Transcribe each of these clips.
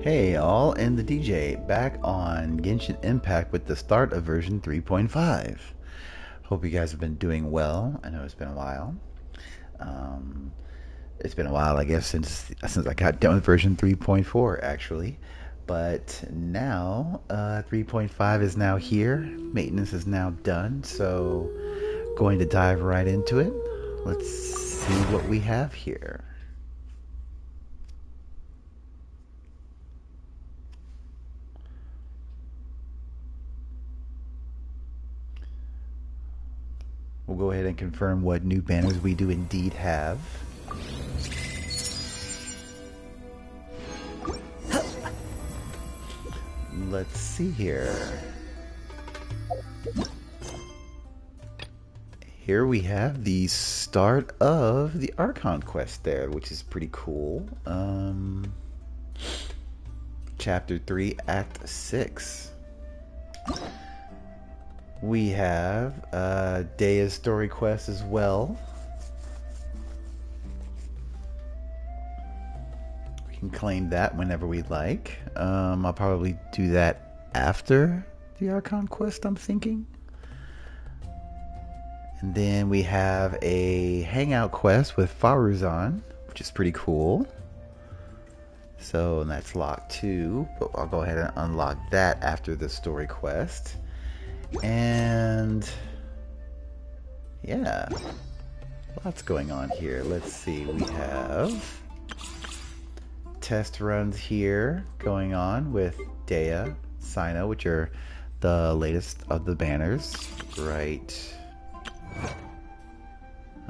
Hey all, and the DJ back on Genshin Impact with the start of version 3.5. Hope you guys have been doing well. I know it's been a while. Um, it's been a while, I guess, since I got done with version 3.4 actually. But now 3.5 is now here. Maintenance is now done, so going to dive right into it. Let's see what we have here. We'll go ahead and confirm what new banners we do indeed have. Let's see here. Here we have the start of the Archon quest there, which is pretty cool. Chapter 3, Act 6. We have Dea's story quest as well. We can claim that whenever we like. I'll probably do that after the Archon quest, I'm thinking. And then we have a hangout quest with Faruzan, which is pretty cool. So that's locked too, but I'll go ahead and unlock that after the story quest. And yeah, lots going on here. Let's see, we have test runs here going on with Dea, Sino, which are the latest of the banners. Right.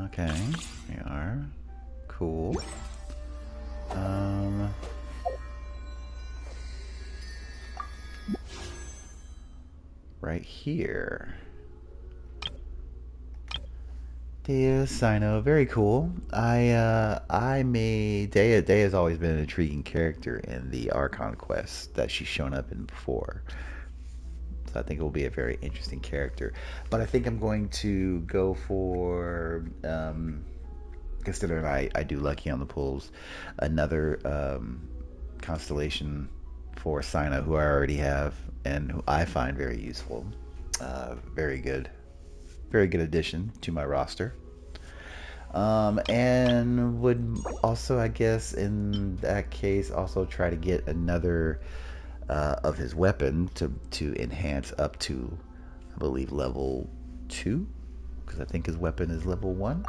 Okay, we are. Cool. Right here. Dea, Sino, very cool. I made Dea's always been an intriguing character in the Archon quest that she's shown up in before. So I think it will be a very interesting character. But I think I'm going to go for considering I do lucky on the pulls, another constellation for Sino who I already have and who I find very useful. Very good addition to my roster. And would also, I guess, in that case, also try to get another of his weapon to enhance up to, I believe, level 2, because I think his weapon is level 1.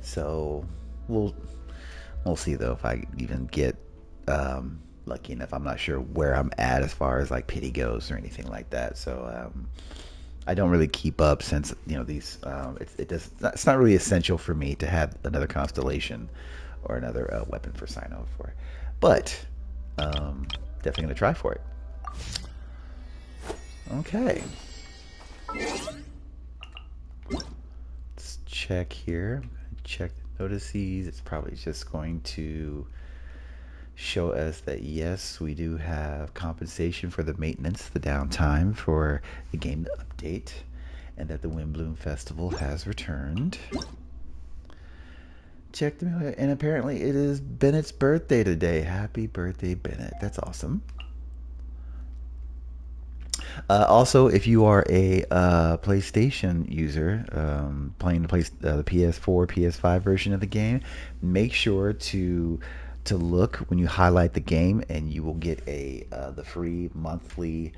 So we'll see though if I even get lucky enough. I'm not sure where I'm at as far as like pity goes or anything like that. So I don't really keep up since these. It's not really essential for me to have another constellation or another weapon for Sino for, but definitely gonna try for it. Okay. Let's check here. Check the notices. It's probably just going to show us that yes, we do have compensation for the maintenance, the downtime for the game to update, and that the Windbloom Festival has returned. Check the mail, and apparently it is Bennett's birthday today. Happy birthday, Bennett. That's awesome. Also, if you are a PlayStation user playing the PS4, PS5 version of the game, make sure to look when you highlight the game, and you will get the free monthly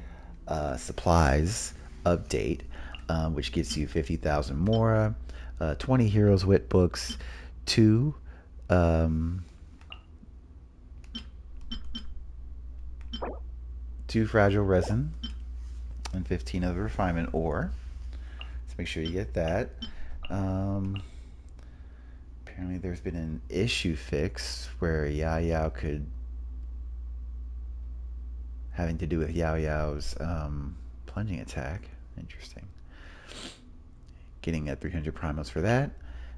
supplies update, which gets you 50,000 Mora, 20 Heroes Wit books, 2 fragile resin, and 15 of the refinement ore. So make sure you get that. Apparently there's been an issue fix where Yao Yao could, having to do with Yao Yao's plunging attack. Interesting. Getting at 300 primos for that,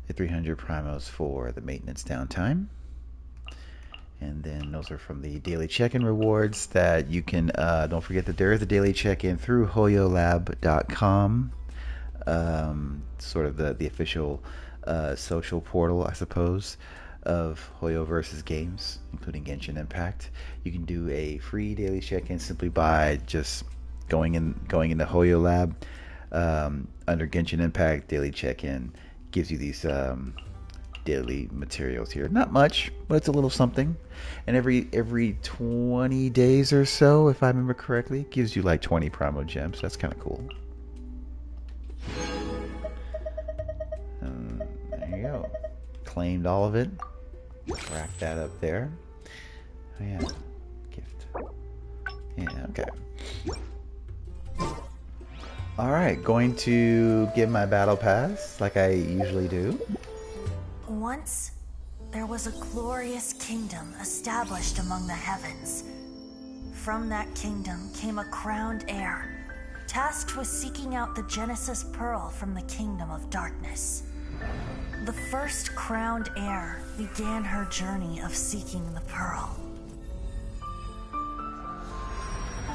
at 300 primos for the maintenance downtime. And then those are from the daily check-in rewards that you can, don't forget that there is a daily check-in through hoyolab.com, sort of the official social portal, I suppose, of Hoyo versus games, including Genshin Impact. You can do a free daily check-in simply by just going into Hoyo Lab. Under Genshin Impact daily check-in gives you these daily materials here. Not much, but it's a little something. And every 20 days or so, if I remember correctly, it gives you like 20 Primo Gems. That's kind of cool. There you go. Claimed all of it. Rack that up there. Oh yeah. Gift. Yeah, okay. Alright, going to give my battle pass like I usually do. Once, there was a glorious kingdom established among the heavens. From that kingdom came a crowned heir, tasked with seeking out the Genesis Pearl from the kingdom of darkness. The first crowned heir began her journey of seeking the pearl.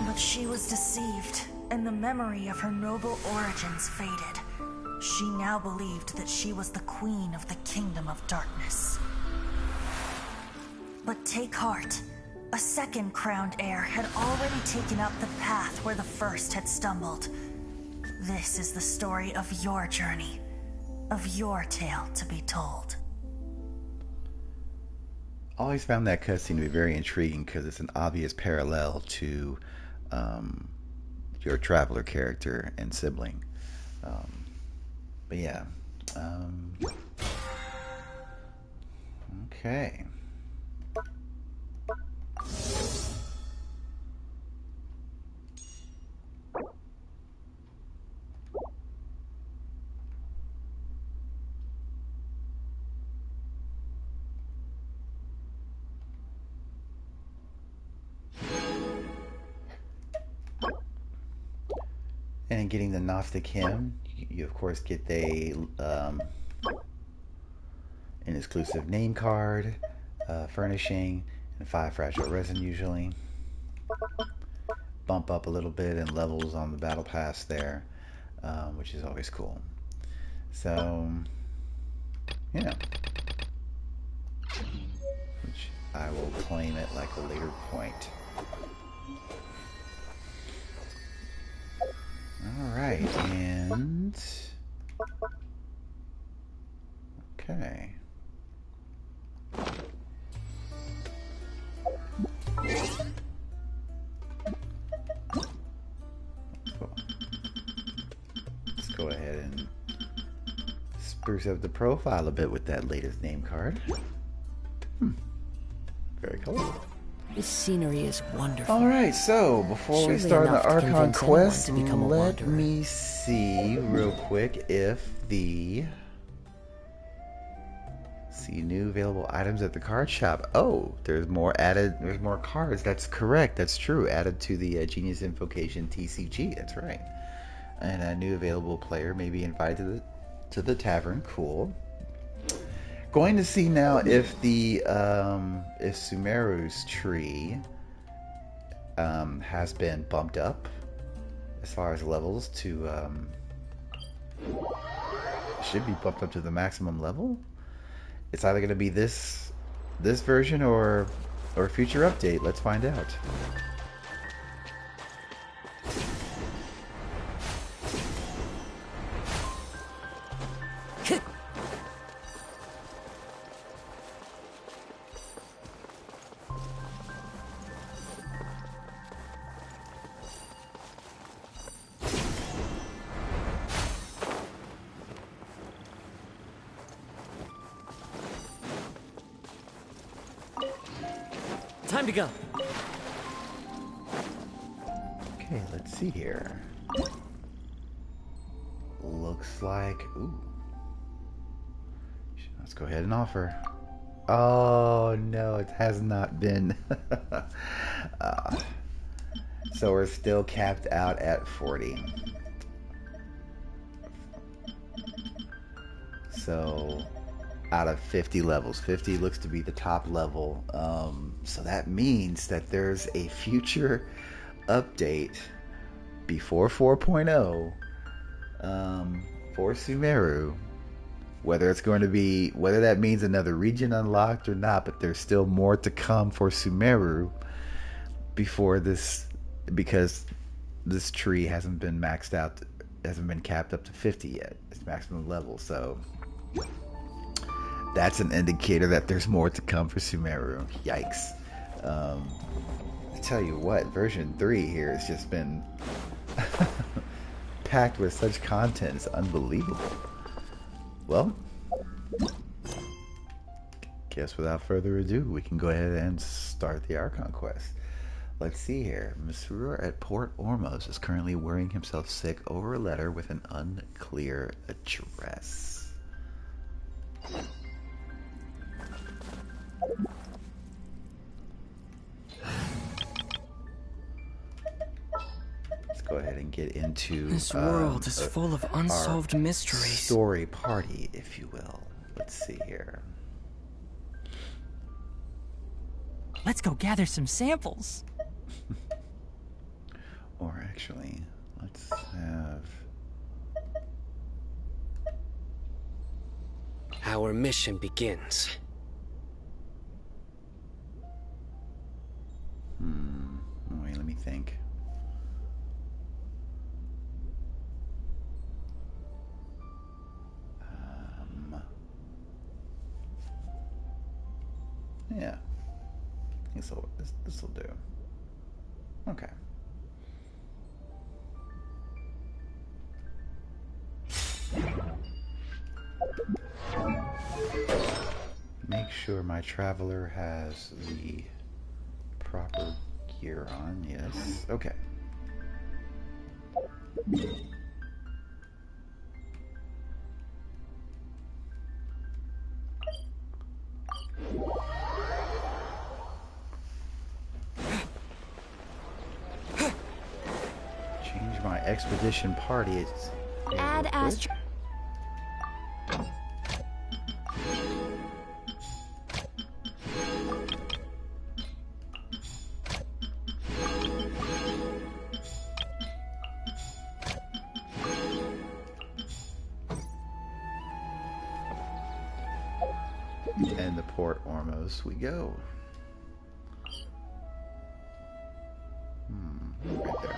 But she was deceived, and the memory of her noble origins faded. She now believed that she was the queen of the kingdom of darkness. But take heart. A second crowned heir had already taken up the path where the first had stumbled. This is the story of your journey, of your tale to be told. Always found that cutscene to be very intriguing because it's an obvious parallel to your traveler character and sibling. But yeah. Okay. And getting the Gnostic Hymn, you of course get an exclusive name card, furnishing, and 5 fragile resin usually. Bump up a little bit in levels on the battle pass there, which is always cool. So, yeah. Which I will claim at like a later point. Alright, and... okay. Let's go ahead and spruce up the profile a bit with that latest name card. Very colorful. This scenery is wonderful. Alright, so before we start the Archon quest, let me see real quick if the... see new available items at the card shop. Oh, there's more added, there's more cards. That's correct, that's true. Added to the Genius Invocation TCG, that's right. And a new available player may be invited to the tavern. Cool. Going to see now if the if Sumeru's tree has been bumped up as far as levels to should be bumped up to the maximum level. It's either going to be this version or a future update. Let's find out. Time to go. Okay, let's see here. Looks like... ooh. Let's go ahead and offer. Oh, no, it has not been. So we're still capped out at 40. So... out of 50 levels. 50 looks to be the top level. So that means that there's a future update before 4.0 for Sumeru Whether it's going to be, whether that means another region unlocked or not, but there's still more to come for Sumeru before this, because this tree hasn't been maxed out, hasn't been capped up to 50 yet. It's maximum level, so that's an indicator that there's more to come for Sumeru. Yikes. I tell you what, version 3 here has just been packed with such content. It's unbelievable. Well, guess without further ado, we can go ahead and start the Archon quest. Let's see here. Masrur at Port Ormos is currently worrying himself sick over a letter with an unclear address. Let's go ahead and get into This world is full of unsolved mysteries. Story party, if you will. Let's see here. Let's go gather some samples. Or actually, let's have... Our mission begins. Wait, let me think. Yeah. This will do. Okay. Make sure my traveler has the proper gear on. Yes. Okay. Change my expedition party. It's Add Astro. And the Port Ormos we go. Right there.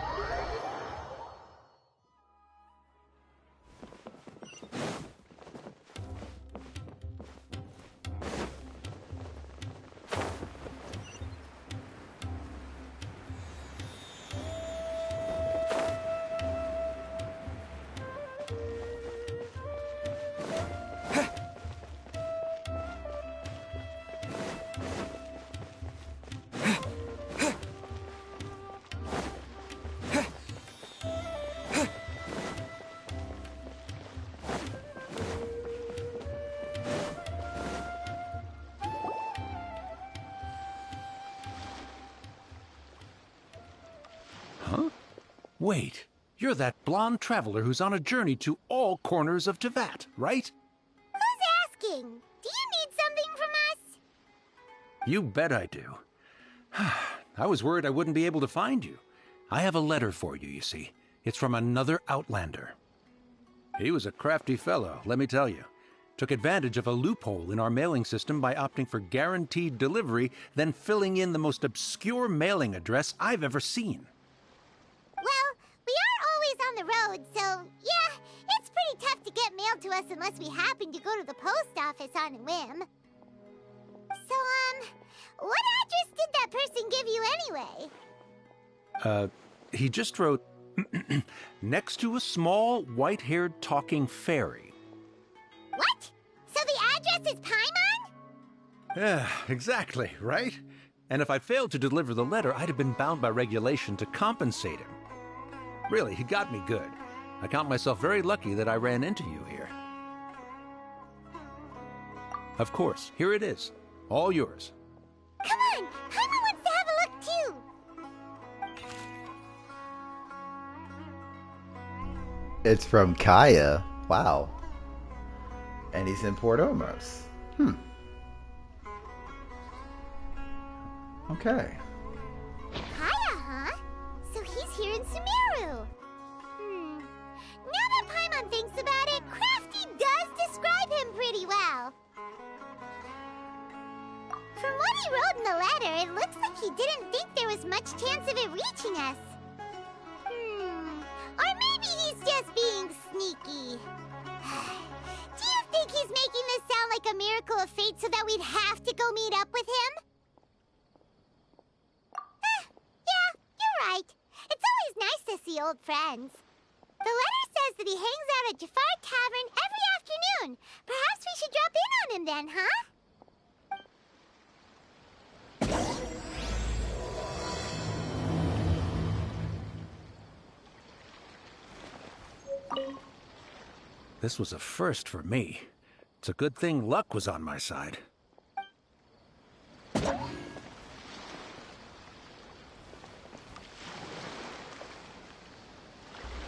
Wait, you're that blonde traveler who's on a journey to all corners of Teyvat, right? Who's asking? Do you need something from us? You bet I do. I was worried I wouldn't be able to find you. I have a letter for you, you see. It's from another Outlander. He was a crafty fellow, let me tell you. Took advantage of a loophole in our mailing system by opting for guaranteed delivery, then filling in the most obscure mailing address I've ever seen. Well, we aren't always on the road, so yeah, it's pretty tough to get mail to us unless we happen to go to the post office on a whim. So, what address did that person give you anyway? He just wrote, next to a small, white-haired talking fairy. What? So the address is Paimon? Yeah, exactly, right? And if I failed to deliver the letter, I'd have been bound by regulation to compensate him. Really, he got me good. I count myself very lucky that I ran into you here. Of course, here it is. All yours. Come on! Paimon wants to have a look too! It's from Kaya. Wow. And he's in Port Ormos. Okay. Kaya, huh? So he's here in Sumeru. Now that Paimon thinks about it, Crafty does describe him From what he wrote in the letter, it looks like he didn't think there was much chance of it reaching us. Or maybe he's just being sneaky. Do you think he's making this sound like a miracle of fate so that we'd have to go meet up with him? Yeah, you're right. It's always nice to see old friends. The letter says that he hangs out at Jafar Tavern every afternoon. Perhaps we should drop in on him then, huh? This was a first for me. It's a good thing luck was on my side.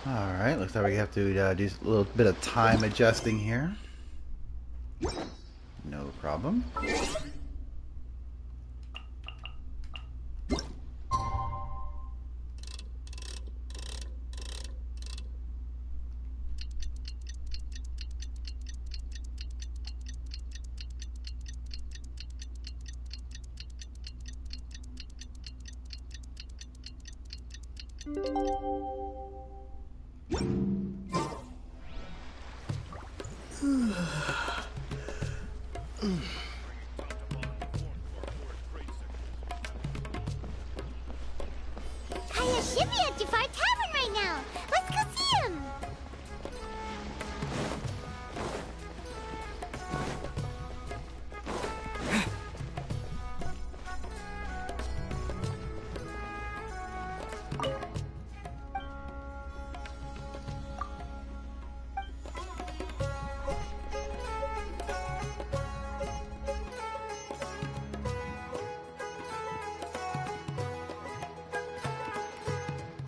Alright, looks like we have to do a little bit of time adjusting here. No problem. Kaya should be at Jafar Tavern right now. Let's go see him.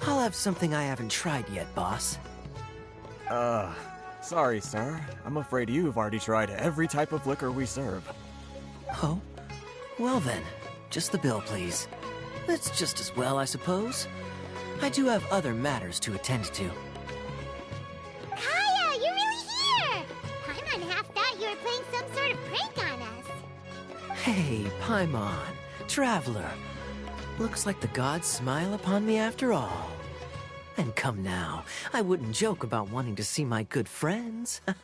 I'll have something I haven't tried yet, boss. Sorry, sir. I'm afraid you've already tried every type of liquor we serve. Oh? Well then, just the bill, please. That's just as well, I suppose. I do have other matters to attend to. Kaya, you're really here! Paimon half thought you were playing some sort of prank on us. Hey, Paimon, traveler. Looks like the gods smile upon me after all. And come now, I wouldn't joke about wanting to see my good friends. Wait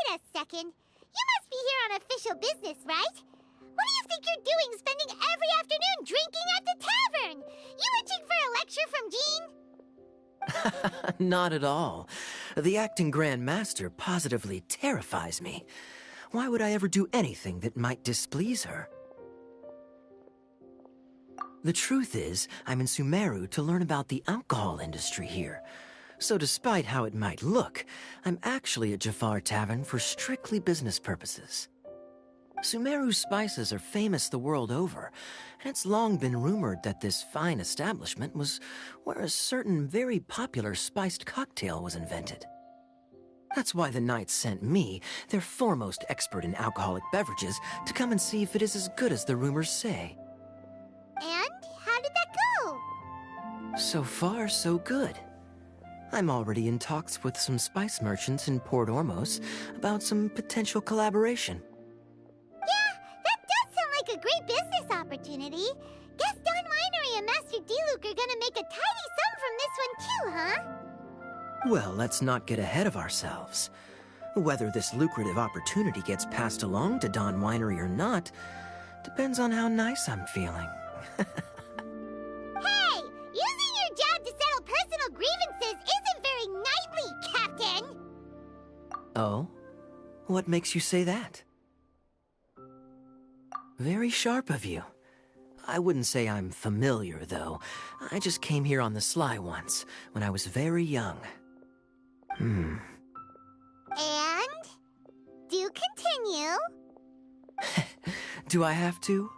a second. You must be here on official business, right? What do you think you're doing spending every afternoon drinking at the tavern? You itching for a lecture from Jean? Not at all. The acting Grand Master positively terrifies me. Why would I ever do anything that might displease her? The truth is, I'm in Sumeru to learn about the alcohol industry here. So despite how it might look, I'm actually at Jafar Tavern for strictly business purposes. Sumeru's spices are famous the world over, and it's long been rumored that this fine establishment was where a certain very popular spiced cocktail was invented. That's why the Knights sent me, their foremost expert in alcoholic beverages, to come and see if it is as good as the rumors say. And how did that go? So far, so good. I'm already in talks with some spice merchants in Port Ormos about some potential collaboration. Yeah, that does sound like a great business opportunity. Guess Don Winery and Master D-Luke are gonna make a tidy sum from this one too, huh? Well, let's not get ahead of ourselves. Whether this lucrative opportunity gets passed along to Don Winery or not depends on how nice I'm feeling. Hey! Using your job to settle personal grievances isn't very knightly, Captain! Oh? What makes you say that? Very sharp of you. I wouldn't say I'm familiar, though. I just came here on the sly once, when I was very young. And? Do continue. Do I have to?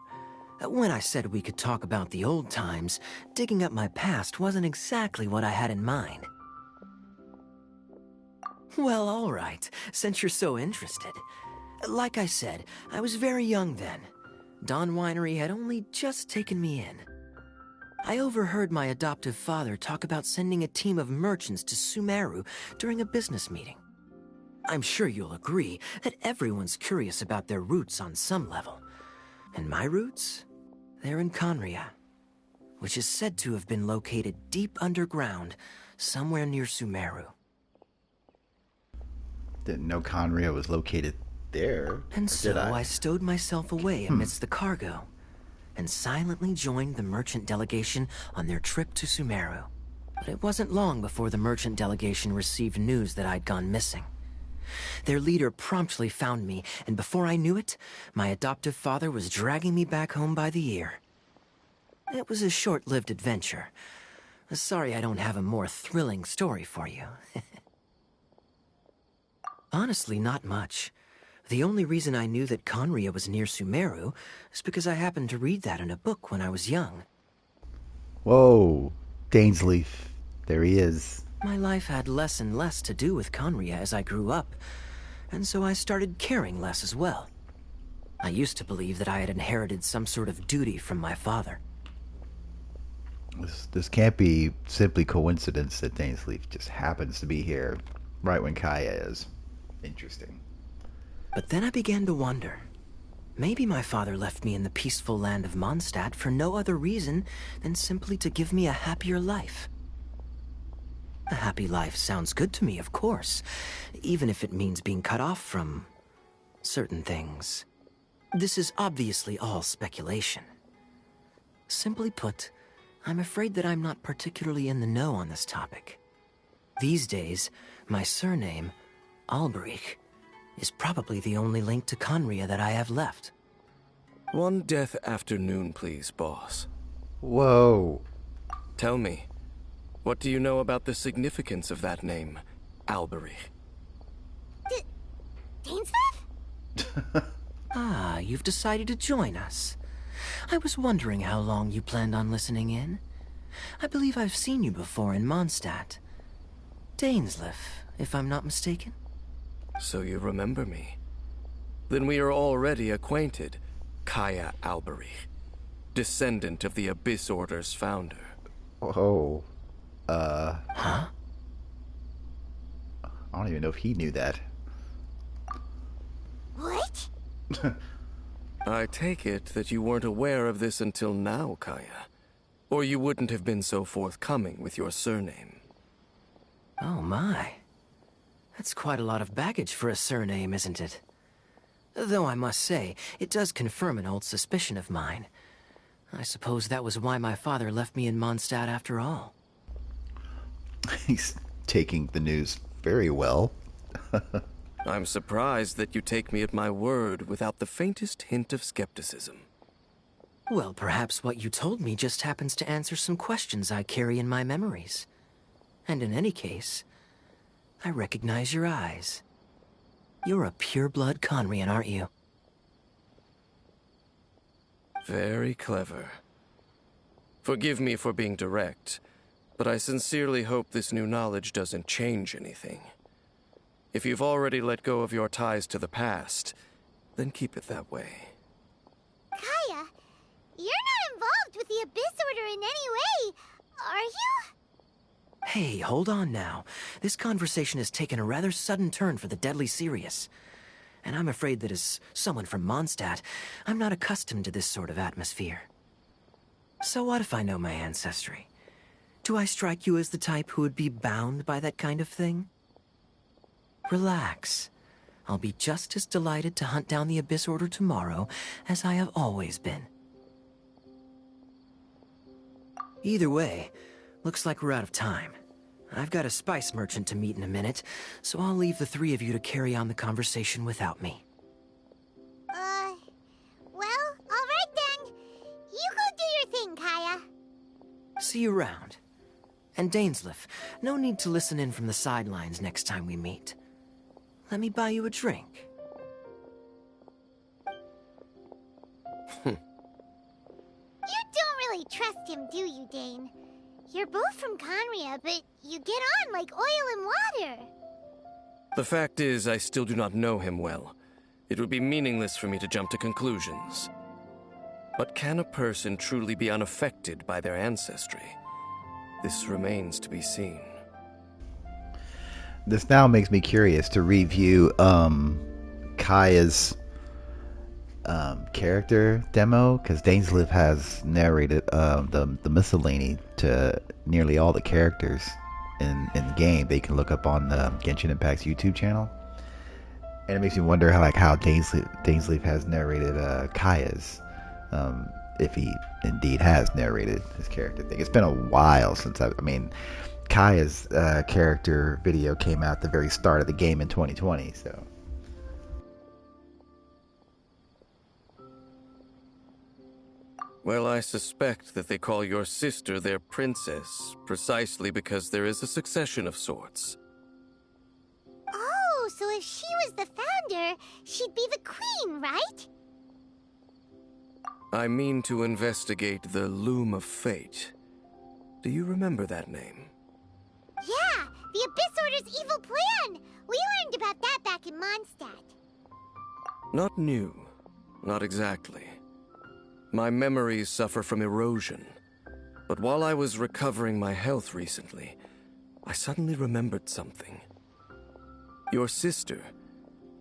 When I said we could talk about the old times, digging up my past wasn't exactly what I had in mind. Well, all right, since you're so interested. Like I said, I was very young then. Don Winery had only just taken me in. I overheard my adoptive father talk about sending a team of merchants to Sumeru during a business meeting. I'm sure you'll agree that everyone's curious about their roots on some level. And my roots? They're in Conria, which is said to have been located deep underground, somewhere near Sumeru. Didn't know Conria was located there. And or so did I stowed myself away amidst the cargo, and silently joined the merchant delegation on their trip to Sumeru. But it wasn't long before the merchant delegation received news that I'd gone missing. Their leader promptly found me, and before I knew it, my adoptive father was dragging me back home by the ear. It was a short-lived adventure. Sorry I don't have a more thrilling story for you. Honestly, not much. The only reason I knew that Conria was near Sumeru is because I happened to read that in a book when I was young. Whoa, Dainsleif. There he is. My life had less and less to do with Conria as I grew up, and so I started caring less as well. I used to believe that I had inherited some sort of duty from my father. This can't be simply coincidence that Dainsleif just happens to be here right when Kaya is. Interesting. But then I began to wonder. Maybe my father left me in the peaceful land of Mondstadt for no other reason than simply to give me a happier life. A happy life sounds good to me, of course, even if it means being cut off from certain things. This is obviously all speculation. Simply put, I'm afraid that I'm not particularly in the know on this topic. These days, my surname, Alberich, is probably the only link to Conria that I have left. One death afternoon, please, boss. Whoa. Tell me, what do you know about the significance of that name, Alberich? Dainsleif? Ah, you've decided to join us. I was wondering how long you planned on listening in. I believe I've seen you before in Mondstadt. Dainsleif, if I'm not mistaken. So you remember me. Then we are already acquainted, Kaya Alberich, descendant of the Abyss Order's founder. Oh. Huh? I don't even know if he knew that. What? I take it that you weren't aware of this until now, Kaya. Or you wouldn't have been so forthcoming with your surname. Oh my. That's quite a lot of baggage for a surname, isn't it? Though I must say, it does confirm an old suspicion of mine. I suppose that was why my father left me in Mondstadt after all. He's taking the news very well. I'm surprised that you take me at my word without the faintest hint of skepticism. Well, perhaps what you told me just happens to answer some questions I carry in my memories. And in any case, I recognize your eyes. You're a pure-blood Conrian, aren't you? Very clever. Forgive me for being direct, but I sincerely hope this new knowledge doesn't change anything. If you've already let go of your ties to the past, then keep it that way. Kaya, you're not involved with the Abyss Order in any way, are you? Hey, hold on now. This conversation has taken a rather sudden turn for the deadly serious. And I'm afraid that as someone from Mondstadt, I'm not accustomed to this sort of atmosphere. So what if I know my ancestry? Do I strike you as the type who would be bound by that kind of thing? Relax. I'll be just as delighted to hunt down the Abyss Order tomorrow as I have always been. Either way, looks like we're out of time. I've got a spice merchant to meet in a minute, so I'll leave the three of you to carry on the conversation without me. Well, alright then. You go do your thing, Kaya. See you around. And Dainsleif, no need to listen in from the sidelines next time we meet. Let me buy you a drink. You don't really trust him, do you, Dane? You're both from Conria, but you get on like oil and water. The fact is, I still do not know him well. It would be meaningless for me to jump to conclusions. But can a person truly be unaffected by their ancestry? This remains to be seen. This now makes me curious to review Kaya's character demo, because Dainsleif has narrated the miscellany to nearly all the characters in the game. They can look up on the Genshin Impact's YouTube channel, and it makes me wonder how Dainsleif has narrated Kaya's, if he indeed has narrated his character thing. It's been a while since I mean, Kaya's character video came out at the very start of the game in 2020, so. Well, I suspect that they call your sister their princess, precisely because there is a succession of sorts. Oh, so if she was the founder, she'd be the queen, right? I mean to investigate the Loom of Fate. Do you remember that name? Yeah, the Abyss Order's evil plan! We learned about that back in Mondstadt. Not new. Not exactly. My memories suffer from erosion. But while I was recovering my health recently, I suddenly remembered something. Your sister,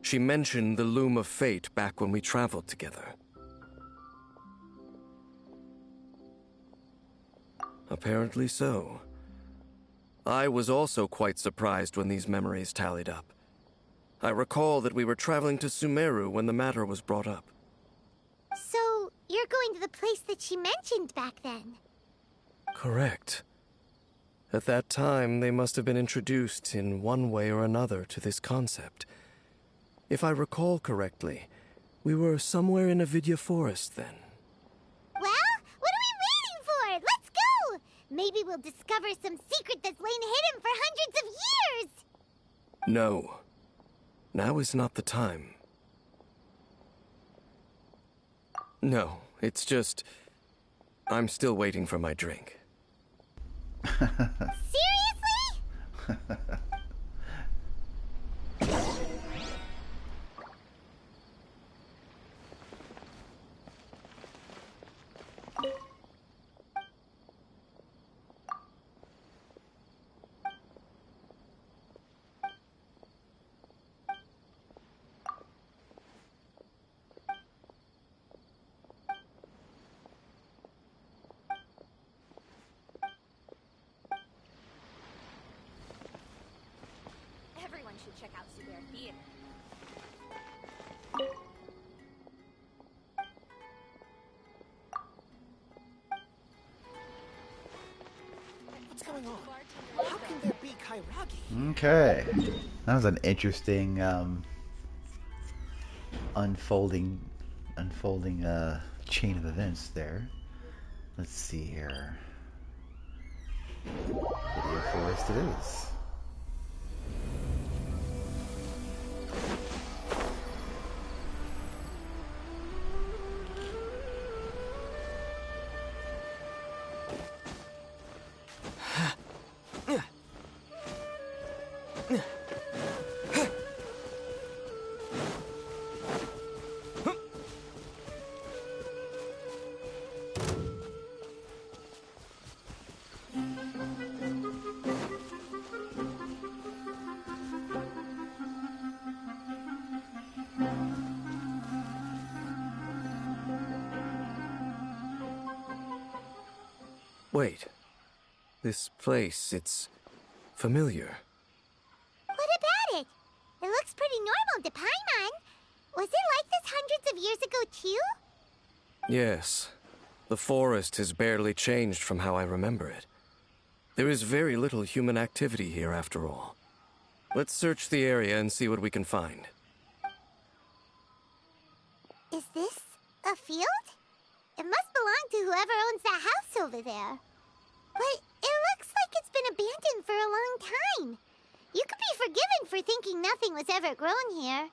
she mentioned the Loom of Fate back when we traveled together. Apparently so. I was also quite surprised when these memories tallied up. I recall that we were traveling to Sumeru when the matter was brought up. So, you're going to the place that she mentioned back then? Correct. At that time, they must have been introduced in one way or another to this concept. If I recall correctly, we were somewhere in Avidya Forest then. Well, what are we waiting for? Let's go! Maybe we'll discover some secret that's lain hidden for hundreds of years! No. Now is not the time. No, it's just... I'm still waiting for my drink. Seriously? Everyone should check out Caribert Theater. What's going on? How can there be Kairagi? Okay, that was an interesting unfolding chain of events there. Let's see here. Video forest it is. Wait. This place, it's familiar. What about it? It looks pretty normal to Paimon. Was it like this hundreds of years ago, too? Yes. The forest has barely changed from how I remember it. There is very little human activity here, after all. Let's search the area and see what we can find. Is this a field? It must belong to whoever owns that house over there. But it looks like it's been abandoned for a long time. You could be forgiven for thinking nothing was ever grown here.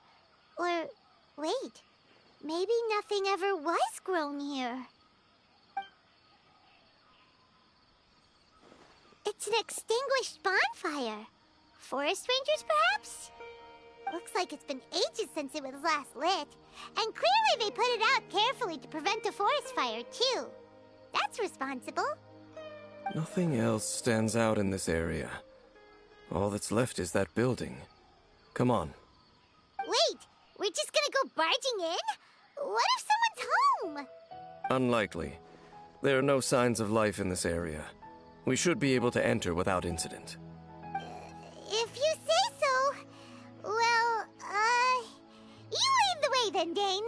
Or, wait, maybe nothing ever was grown here. It's an extinguished bonfire. Forest rangers, perhaps? Looks like it's been ages since it was last lit. And clearly they put it out carefully to prevent a forest fire, too. That's responsible. Nothing else stands out in this area. All that's left is that building. Come on. Wait, we're just gonna go barging in? What if someone's home? Unlikely. There are no signs of life in this area. We should be able to enter without incident. If you say so. Well, you lead the way then, Dane.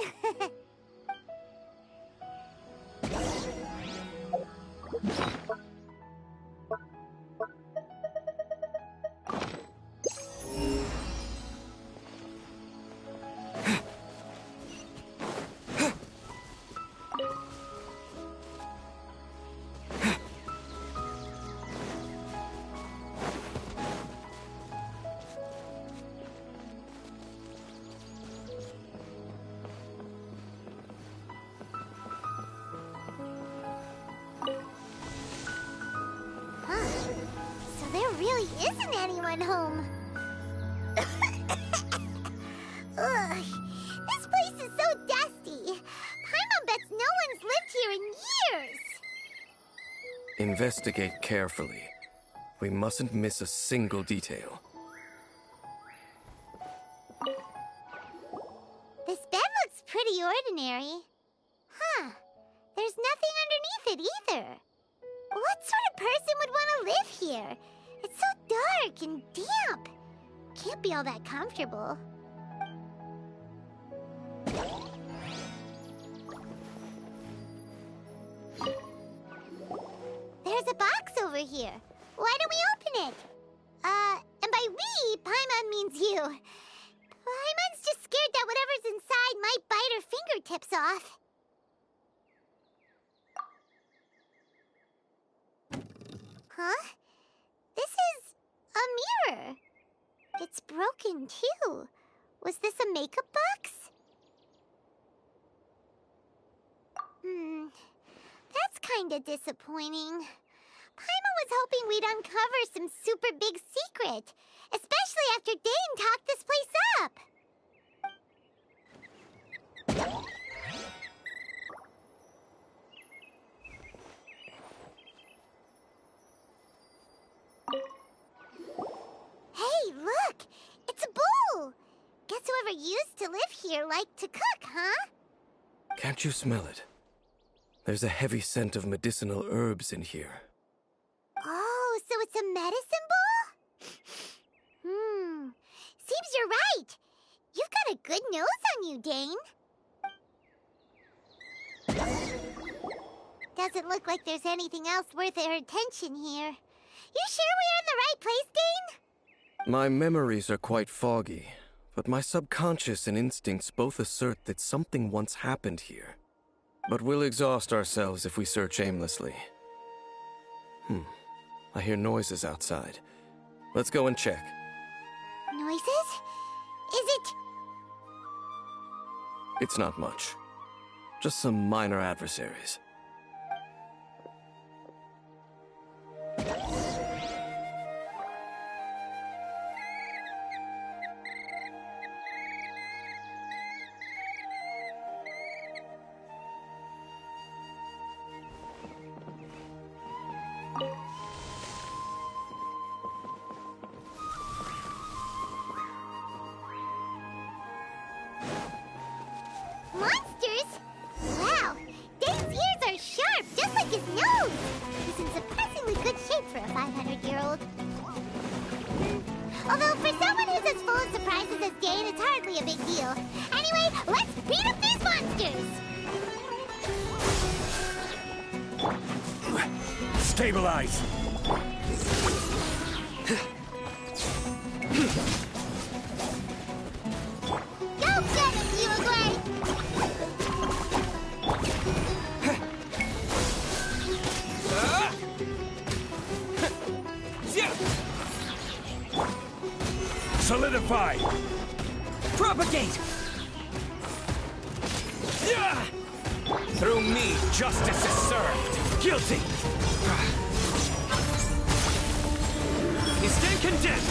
There really isn't anyone home. Ugh, this place is so dusty. Paimon bets no one's lived here in years. Investigate carefully. We mustn't miss a single detail. This bed looks pretty ordinary. Huh. There's nothing underneath it either. What sort of person would want to live here? It's so dark and damp. Can't be all that comfortable. There's a box over here. Why don't we open it? And by we, Paimon means you. Paimon's just scared that whatever's inside might bite her fingertips off. Huh? This is a mirror. It's broken, too. Was this a makeup box? That's kinda disappointing. Paimon was hoping we'd uncover some super big secret, especially after Dane talked this place up. Hey, look! It's a bowl! Guess whoever used to live here liked to cook, huh? Can't you smell it? There's a heavy scent of medicinal herbs in here. Oh, so it's a medicine bowl? Seems you're right. You've got a good nose on you, Dane. Doesn't look like there's anything else worth our attention here. You sure we're in the right place, Dane? My memories are quite foggy, but my subconscious and instincts both assert that something once happened here. But we'll exhaust ourselves if we search aimlessly. I hear noises outside. Let's go and check. Noises? Is it... It's not much. Just some minor adversaries. Monsters? Wow, Dane's ears are sharp, just like his nose. He's in surprisingly good shape for a 500-year-old. Although for someone who's as full of surprises as Dane, it's hardly a big deal. Anyway, let's beat up these monsters! Stabilize! Go get him, Uruguay! Solidify! Propagate! Through me, justice is served! Guilty! You stand condemned!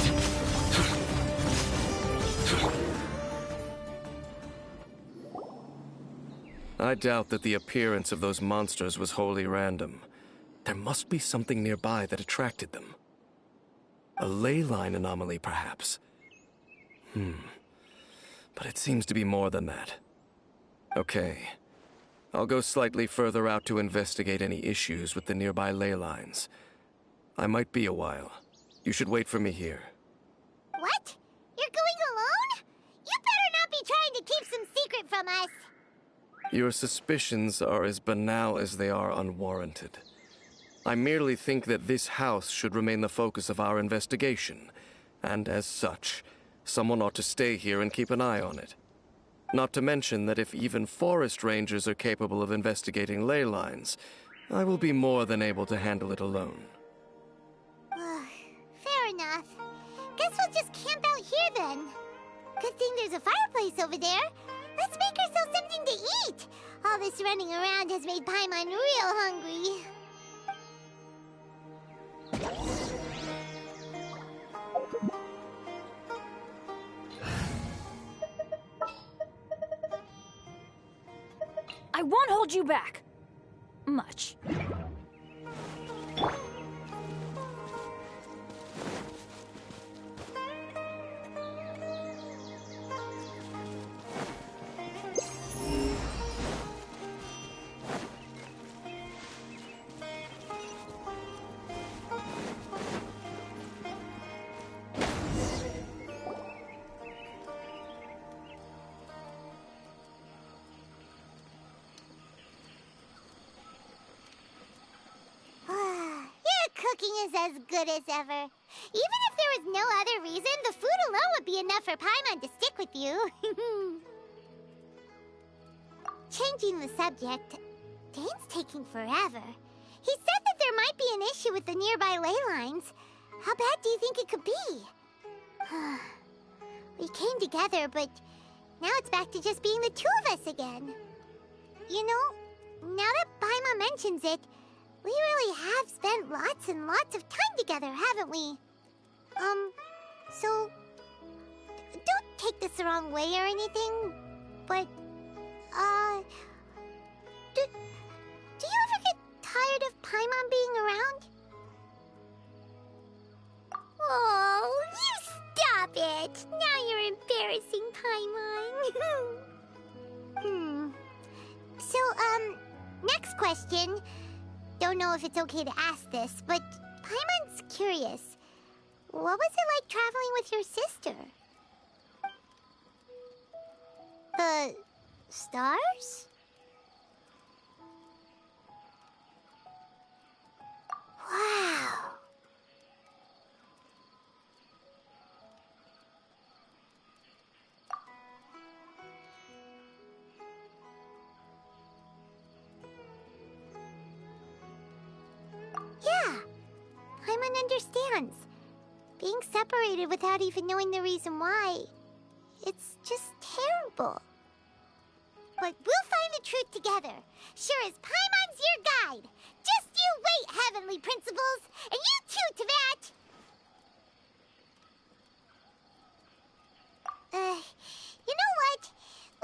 I doubt that the appearance of those monsters was wholly random. There must be something nearby that attracted them. A ley line anomaly, perhaps. But it seems to be more than that. Okay. I'll go slightly further out to investigate any issues with the nearby ley lines. I might be a while. You should wait for me here. What? You're going alone? You better not be trying to keep some secret from us. Your suspicions are as banal as they are unwarranted. I merely think that this house should remain the focus of our investigation, and as such, someone ought to stay here and keep an eye on it. Not to mention that if even forest rangers are capable of investigating ley lines, I will be more than able to handle it alone. Fair enough. Guess we'll just camp out here then. Good thing there's a fireplace over there. Let's make ourselves something to eat. All this running around has made Paimon real hungry. I won't hold you back. Much. Is as good as ever. Even if there was no other reason, the food alone would be enough for Paimon to stick with you. Changing the subject, Dane's taking forever. He said that there might be an issue with the nearby ley lines. How bad do you think it could be? We came together, but now it's back to just being the two of us again. You know, now that Paimon mentions it, we really have spent lots and lots of time together, haven't we? So... don't take this the wrong way or anything, but... Do you ever get tired of Paimon being around? Oh, you stop it! Now you're embarrassing Paimon. So, next question... Don't know if it's okay to ask this, but Paimon's curious. What was it like traveling with your sister? The stars? Wow. Yeah, Paimon understands. Being separated without even knowing the reason why, it's just terrible. But we'll find the truth together. Sure as Paimon's your guide. Just you wait, Heavenly Principles, and you too, Teyvat! You know what?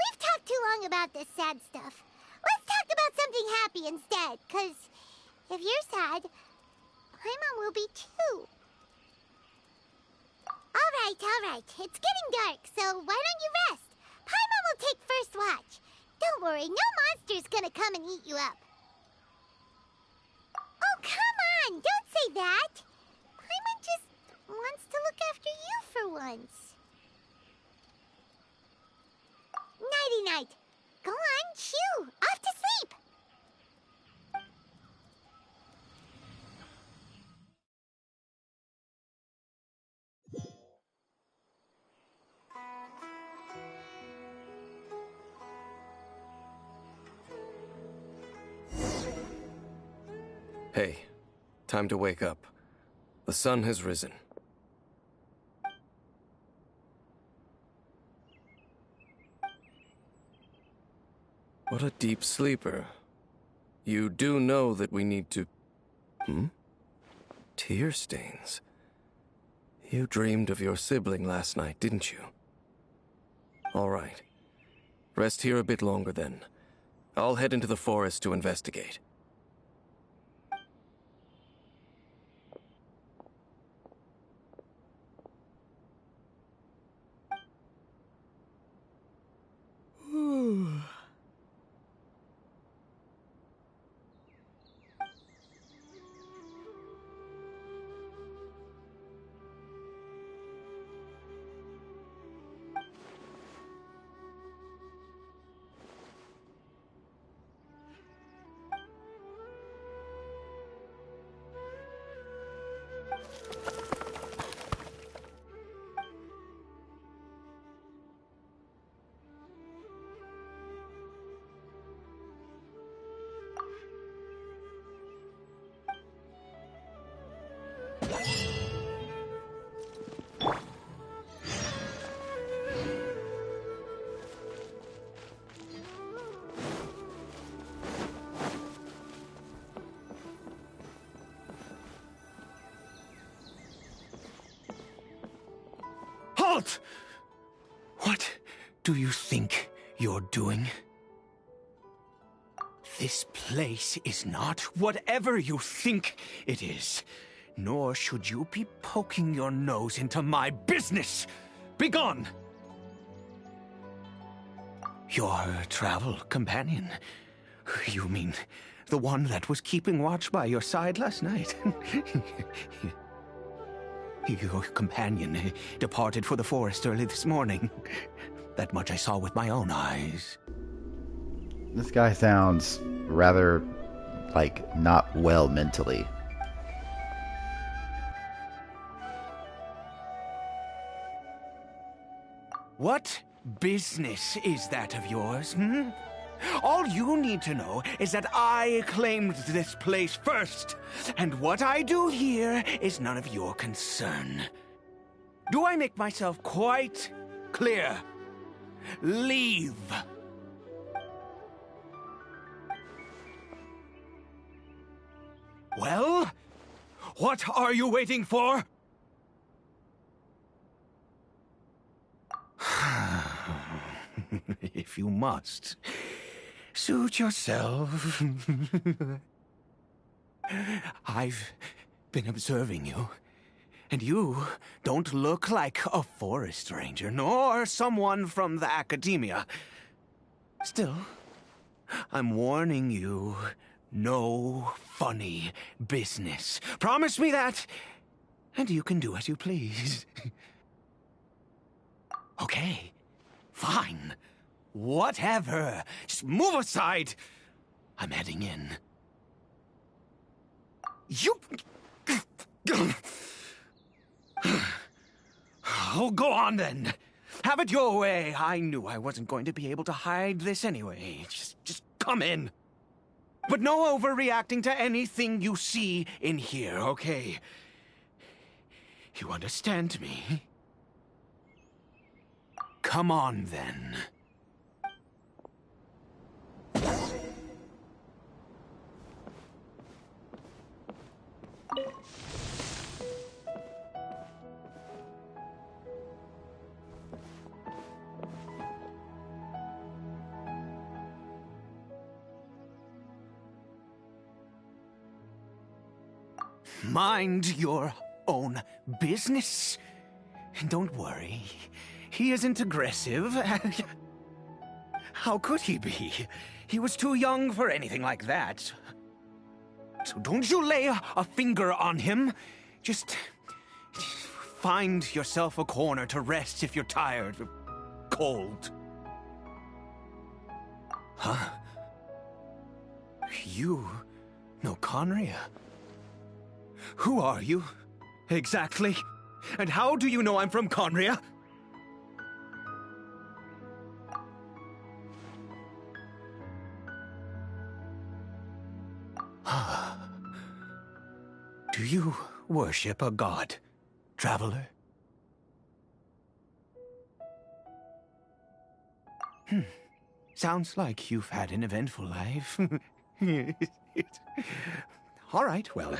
We've talked too long about this sad stuff. Let's talk about something happy instead, 'cause if you're sad, Paimon will be too. All right. It's getting dark, so why don't you rest? Paimon will take first watch. Don't worry, no monster's gonna come and eat you up. Oh, come on! Don't say that! Paimon just wants to look after you for once. Nighty-night. Go on, chew. Off to sleep. Hey, time to wake up. The sun has risen. What a deep sleeper. You do know that we need to... Tear stains. You dreamed of your sibling last night, didn't you? All right. Rest here a bit longer then. I'll head into the forest to investigate. Halt! What do you think you're doing? This place is not whatever you think it is. Nor should you be poking your nose into my business. Begone! Your travel companion. You mean the one that was keeping watch by your side last night? Your companion departed for the forest early this morning. That much I saw with my own eyes. This guy sounds rather, like, not well mentally. What business is that of yours, hmm? All you need to know is that I claimed this place first, and what I do here is none of your concern. Do I make myself quite clear? Leave. Well, what are you waiting for? If you must, suit yourself. I've been observing you, and you don't look like a forest ranger, nor someone from the academia. Still, I'm warning you, no funny business. Promise me that, and you can do as you please. Okay, fine. Whatever. Just move aside. I'm heading in. You... Oh, go on then. Have it your way. I knew I wasn't going to be able to hide this anyway. Just come in. But no overreacting to anything you see in here, okay? You understand me? Come on, then. Mind your own business. And don't worry, he isn't aggressive. How could he be? He was too young for anything like that. So don't you lay a finger on him. Just find yourself a corner to rest if you're tired or cold. Huh? You know Conria? Who are you, exactly? And how do you know I'm from Conria? Do you worship a god, traveler? Sounds like you've had an eventful life. All right, well,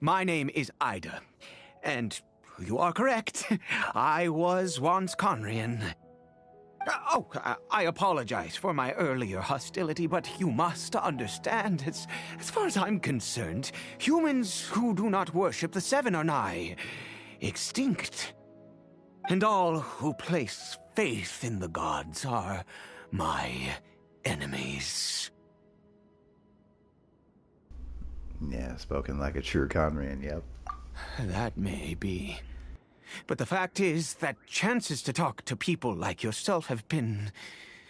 my name is Ida, and you are correct. I was once Conrian. Oh, I apologize for my earlier hostility, but you must understand, as far as I'm concerned, humans who do not worship the Seven are nigh extinct. And all who place faith in the gods are my enemies. Yeah, spoken like a true Conrian, yep. That may be. But the fact is that chances to talk to people like yourself have been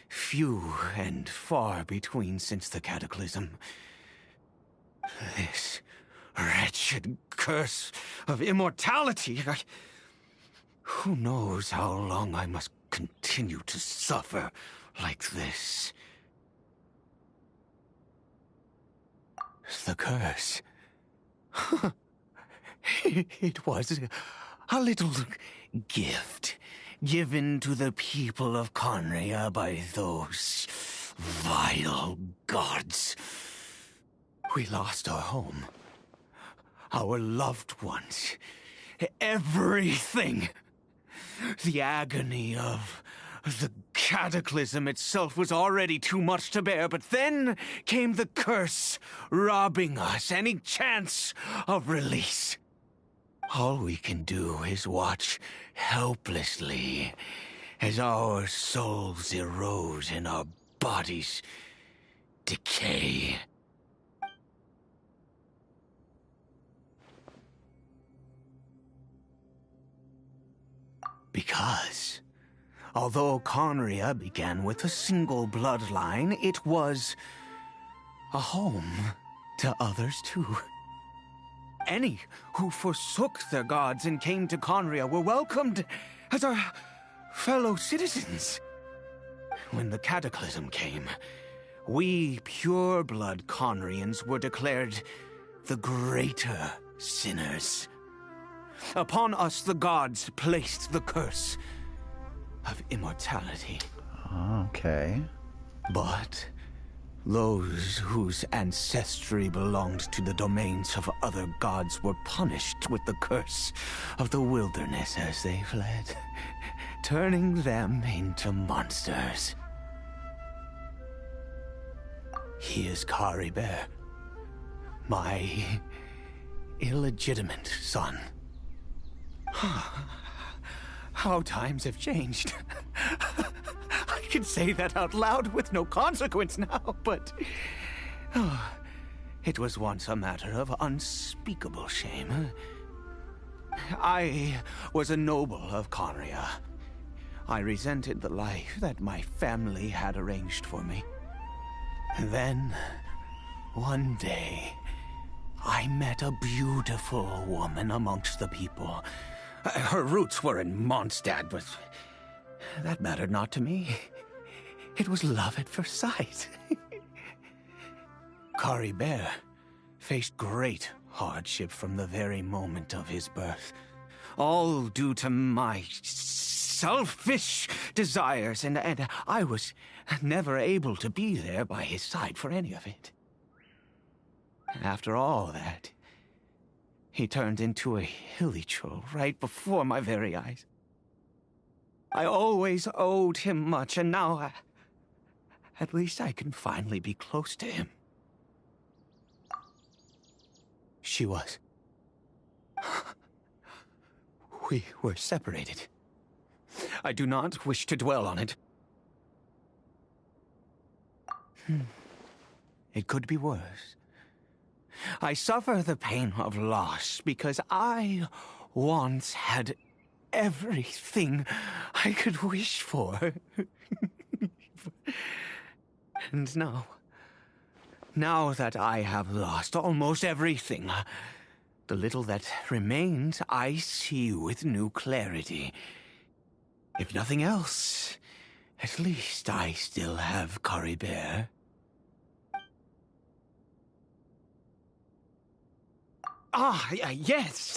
few and far between since the cataclysm. This wretched curse of immortality. Who knows how long I must continue to suffer like this? The curse. It was a little gift given to the people of Conria by those vile gods. We lost our home, our loved ones, everything. The agony of the cataclysm itself was already too much to bear, but then came the curse, robbing us any chance of release. All we can do is watch helplessly as our souls erode and our bodies decay. Because, although Conria began with a single bloodline, it was a home to others too. Any who forsook their gods and came to Conria were welcomed as our fellow citizens. When the cataclysm came, we pure-blood Conrians were declared the greater sinners. Upon us the gods placed the curse of immortality. Okay. But those whose ancestry belonged to the domains of other gods were punished with the curse of the wilderness as they fled, turning them into monsters. He is Caribert, my illegitimate son. How times have changed. I can say that out loud with no consequence now, but it was once a matter of unspeakable shame. I was a noble of Conria. I resented the life that my family had arranged for me. Then, one day, I met a beautiful woman amongst the people. Her roots were in Mondstadt, but that mattered not to me. It was love at first sight. Caribert faced great hardship from the very moment of his birth, all due to my selfish desires, and I was never able to be there by his side for any of it. After all that, he turned into a hilichurl right before my very eyes. I always owed him much, and now at least I can finally be close to him. She was. We were separated. I do not wish to dwell on it. It could be worse. I suffer the pain of loss because I once had everything I could wish for. And now that I have lost almost everything, the little that remains I see with new clarity. If nothing else, at least I still have Caribert. Yes,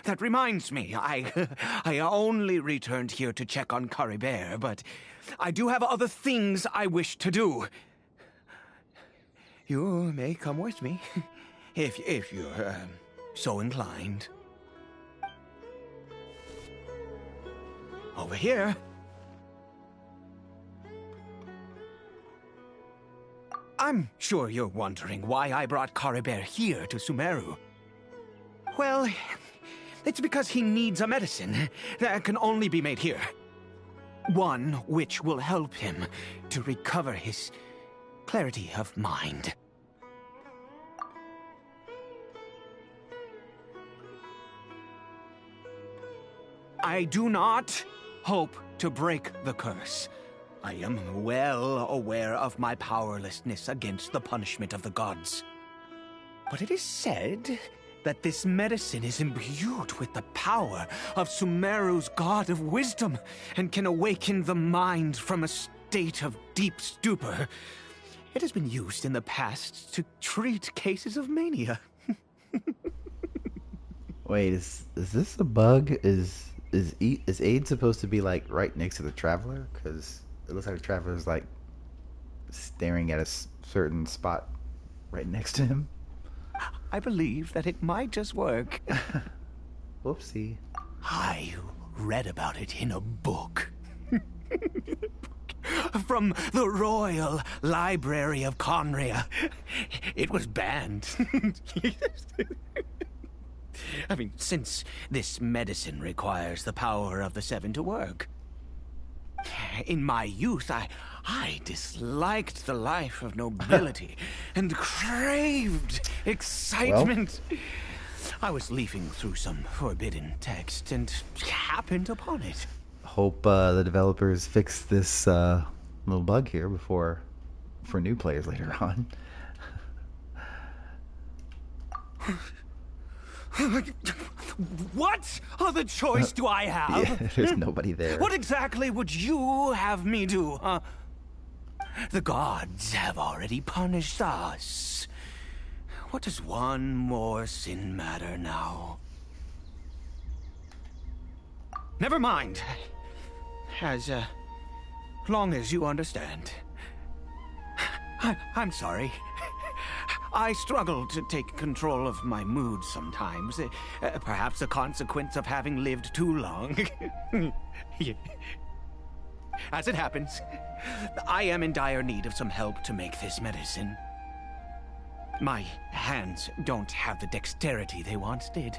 that reminds me. I only returned here to check on Caribert, but I do have other things I wish to do. You may come with me, if you're so inclined. Over here. I'm sure you're wondering why I brought Caribert here to Sumeru. Well, it's because he needs a medicine that can only be made here. One which will help him to recover his clarity of mind. I do not hope to break the curse. I am well aware of my powerlessness against the punishment of the gods. But it is said that this medicine is imbued with the power of Sumeru's god of wisdom and can awaken the mind from a state of deep stupor. It has been used in the past to treat cases of mania. Wait, is this a bug? Is Aid supposed to be like right next to the Traveler? Because it looks like the Traveler's like staring at a certain spot right next to him. I believe that it might just work. Whoopsie. I read about it in a book. From the Royal Library of Conria. It was banned. I mean, since this medicine requires the power of the Seven to work. In my youth, I disliked the life of nobility and craved excitement. Well, I was leafing through some forbidden text and happened upon it. Hope the developers fix this little bug here for new players later on. What other choice do I have? Yeah, there's nobody there. What exactly would you have me do, huh? The gods have already punished us. What does one more sin matter now? Never mind. As long as you understand. I'm sorry. I struggle to take control of my mood sometimes. Perhaps a consequence of having lived too long. As it happens, I am in dire need of some help to make this medicine. My hands don't have the dexterity they once did.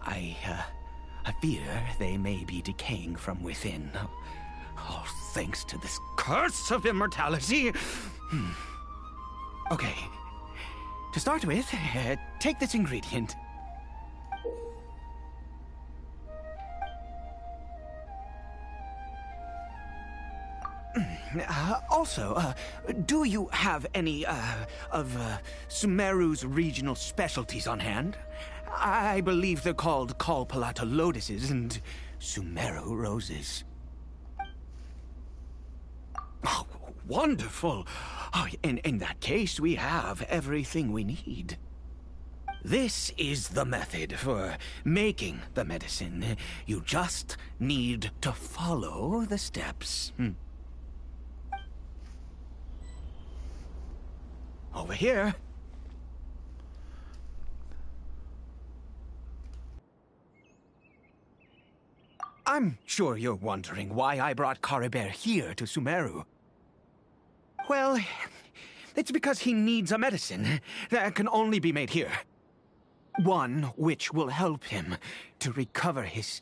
I fear they may be decaying from within. Oh, thanks to this curse of immortality. Okay. To start with, take this ingredient. Also, do you have any, of Sumeru's regional specialties on hand? I believe they're called Kalpalata lotuses and Sumeru roses. Oh, wonderful! Oh, in that case, we have everything we need. This is the method for making the medicine. You just need to follow the steps. Over here. I'm sure you're wondering why I brought Caribert here to Sumeru. Well, it's because he needs a medicine that can only be made here. One which will help him to recover his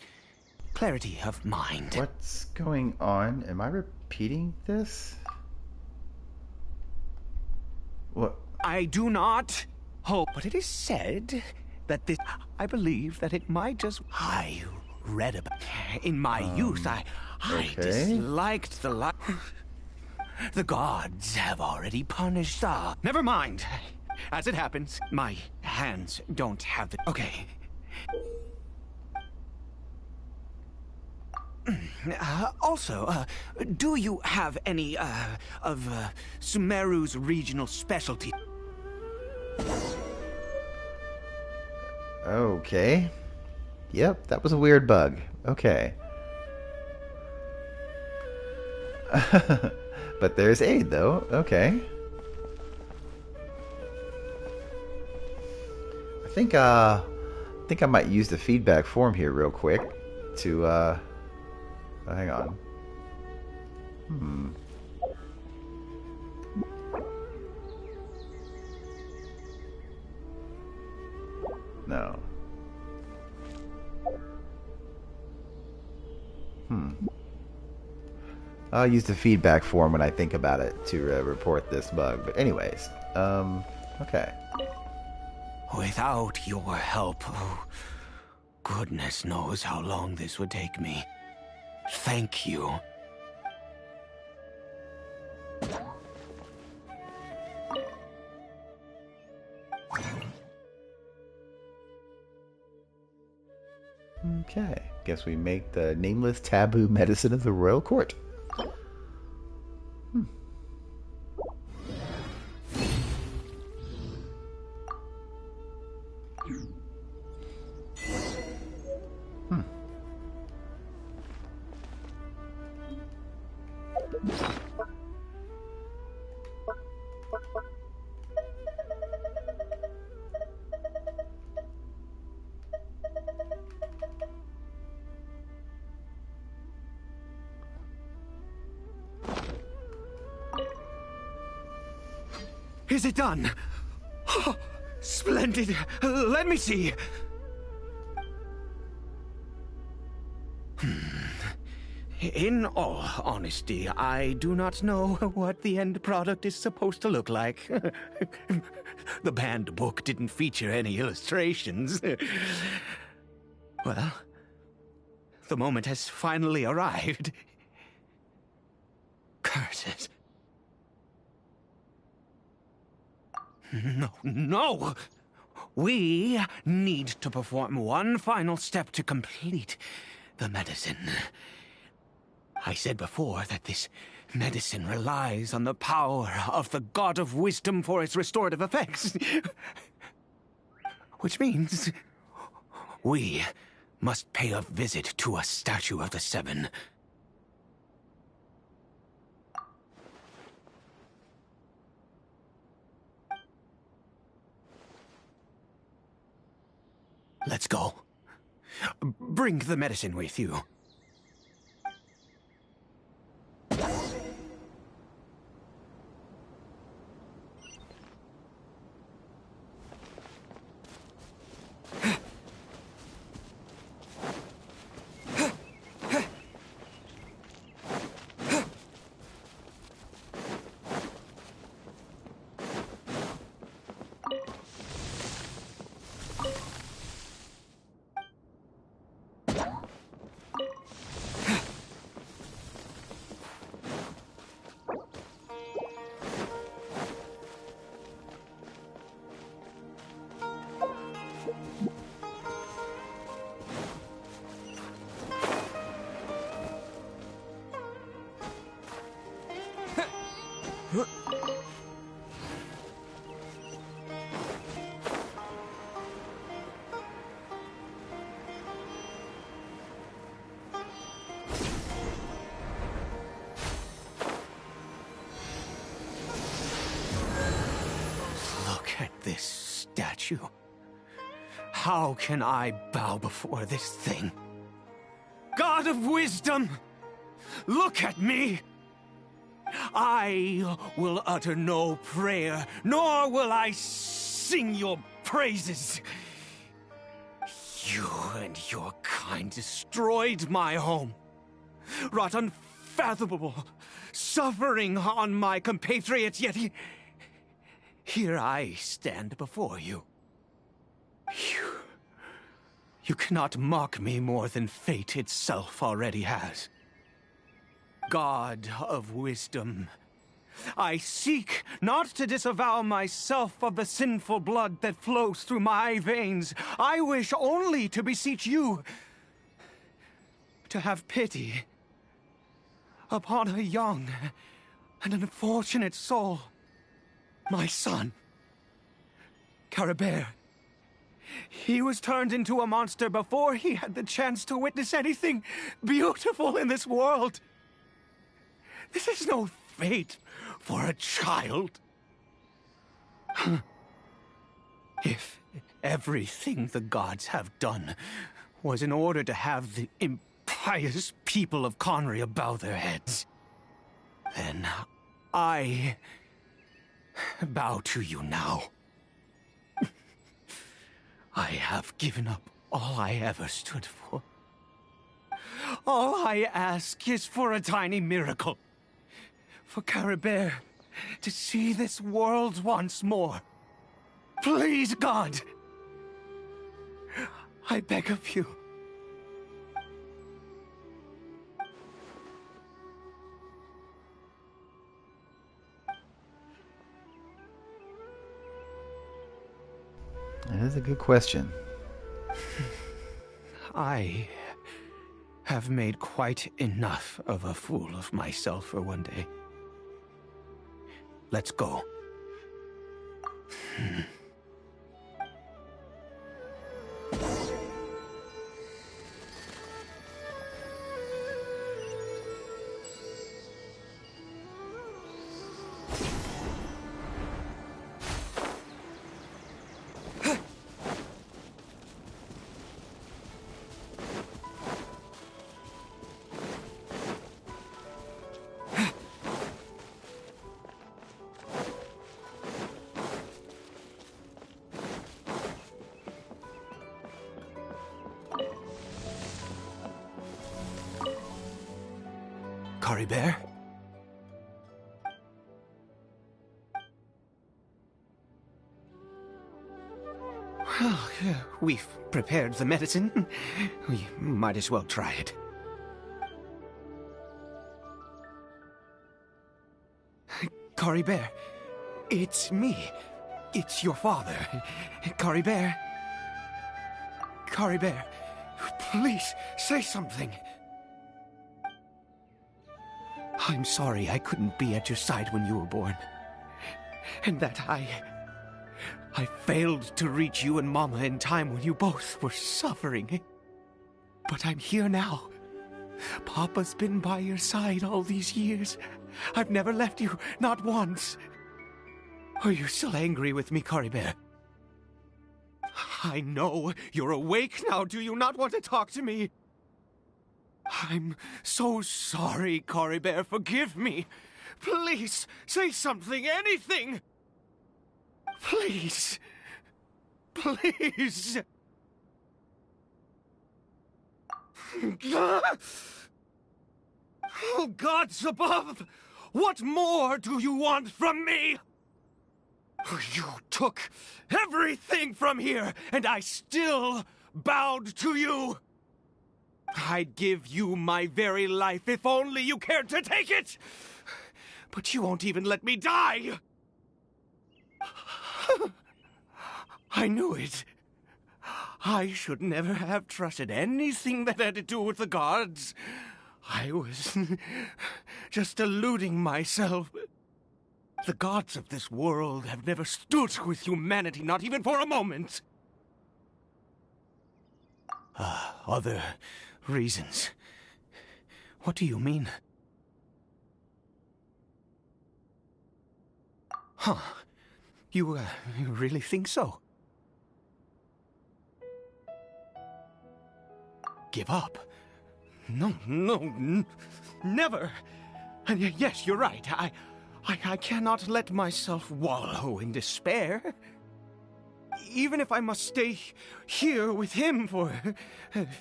clarity of mind. What's going on? Am I repeating this? What? I do not hope, but it is said that this... I believe that it might just... I read about... In my youth, I disliked the life... The gods have already punished us. Never mind. As it happens, my hands don't have the... Okay. Also, do you have any, of Sumeru's regional specialty? Okay. Yep, that was a weird bug. Okay. But there's aid, though. Okay. I think I might use the feedback form here real quick to, hang on. No. I'll use the feedback form when I think about it to report this bug. But anyways, okay. Without your help, oh, goodness knows how long this would take me. Thank you. Okay, guess we make the nameless taboo medicine of the royal court. Is it done? Oh, splendid. Let me see. In all honesty, I do not know what the end product is supposed to look like. The banned book didn't feature any illustrations. Well, the moment has finally arrived. Curses. No! We need to perform one final step to complete the medicine. I said before that this medicine relies on the power of the God of Wisdom for its restorative effects. Which means we must pay a visit to a statue of the Seven. Let's go. Bring the medicine with you. This statue. How can I bow before this thing? God of Wisdom, look at me! I will utter no prayer, nor will I sing your praises. You and your kind destroyed my home, wrought unfathomable suffering on my compatriots, yet here I stand before you. You cannot mock me more than fate itself already has. God of Wisdom, I seek not to disavow myself of the sinful blood that flows through my veins. I wish only to beseech you to have pity upon a young and unfortunate soul. My son, Caribert. He was turned into a monster before he had the chance to witness anything beautiful in this world. This is no fate for a child. If everything the gods have done was in order to have the impious people of Conria bow their heads, then I bow to you now. I have given up all I ever stood for. All I ask is for a tiny miracle. for Caribert to see this world once more. Please, God! I beg of you. That is a good question. I have made quite enough of a fool of myself for one day. Let's go. Caribert? Well, we've prepared the medicine. We might as well try it. Caribert, it's me. It's your father. Caribert. Caribert, please say something. I'm sorry I couldn't be at your side when you were born. And that I failed to reach you and Mama in time when you both were suffering. But I'm here now. Papa's been by your side all these years. I've never left you, not once. Are you still angry with me, Caribert? I know you're awake now. Do you not want to talk to me? I'm so sorry, Caribert. Forgive me. Please, say something, anything. Please. Please. Oh, gods above! What more do you want from me? You took everything from here, and I still bowed to you. I'd give you my very life if only you cared to take it! But you won't even let me die! I knew it. I should never have trusted anything that had to do with the gods. I was just deluding myself. The gods of this world have never stood with humanity, not even for a moment. Other reasons. What do you mean? Huh. You really think so? Give up? No, never. And yes, you're right. I cannot let myself wallow in despair. Even if I must stay here with him for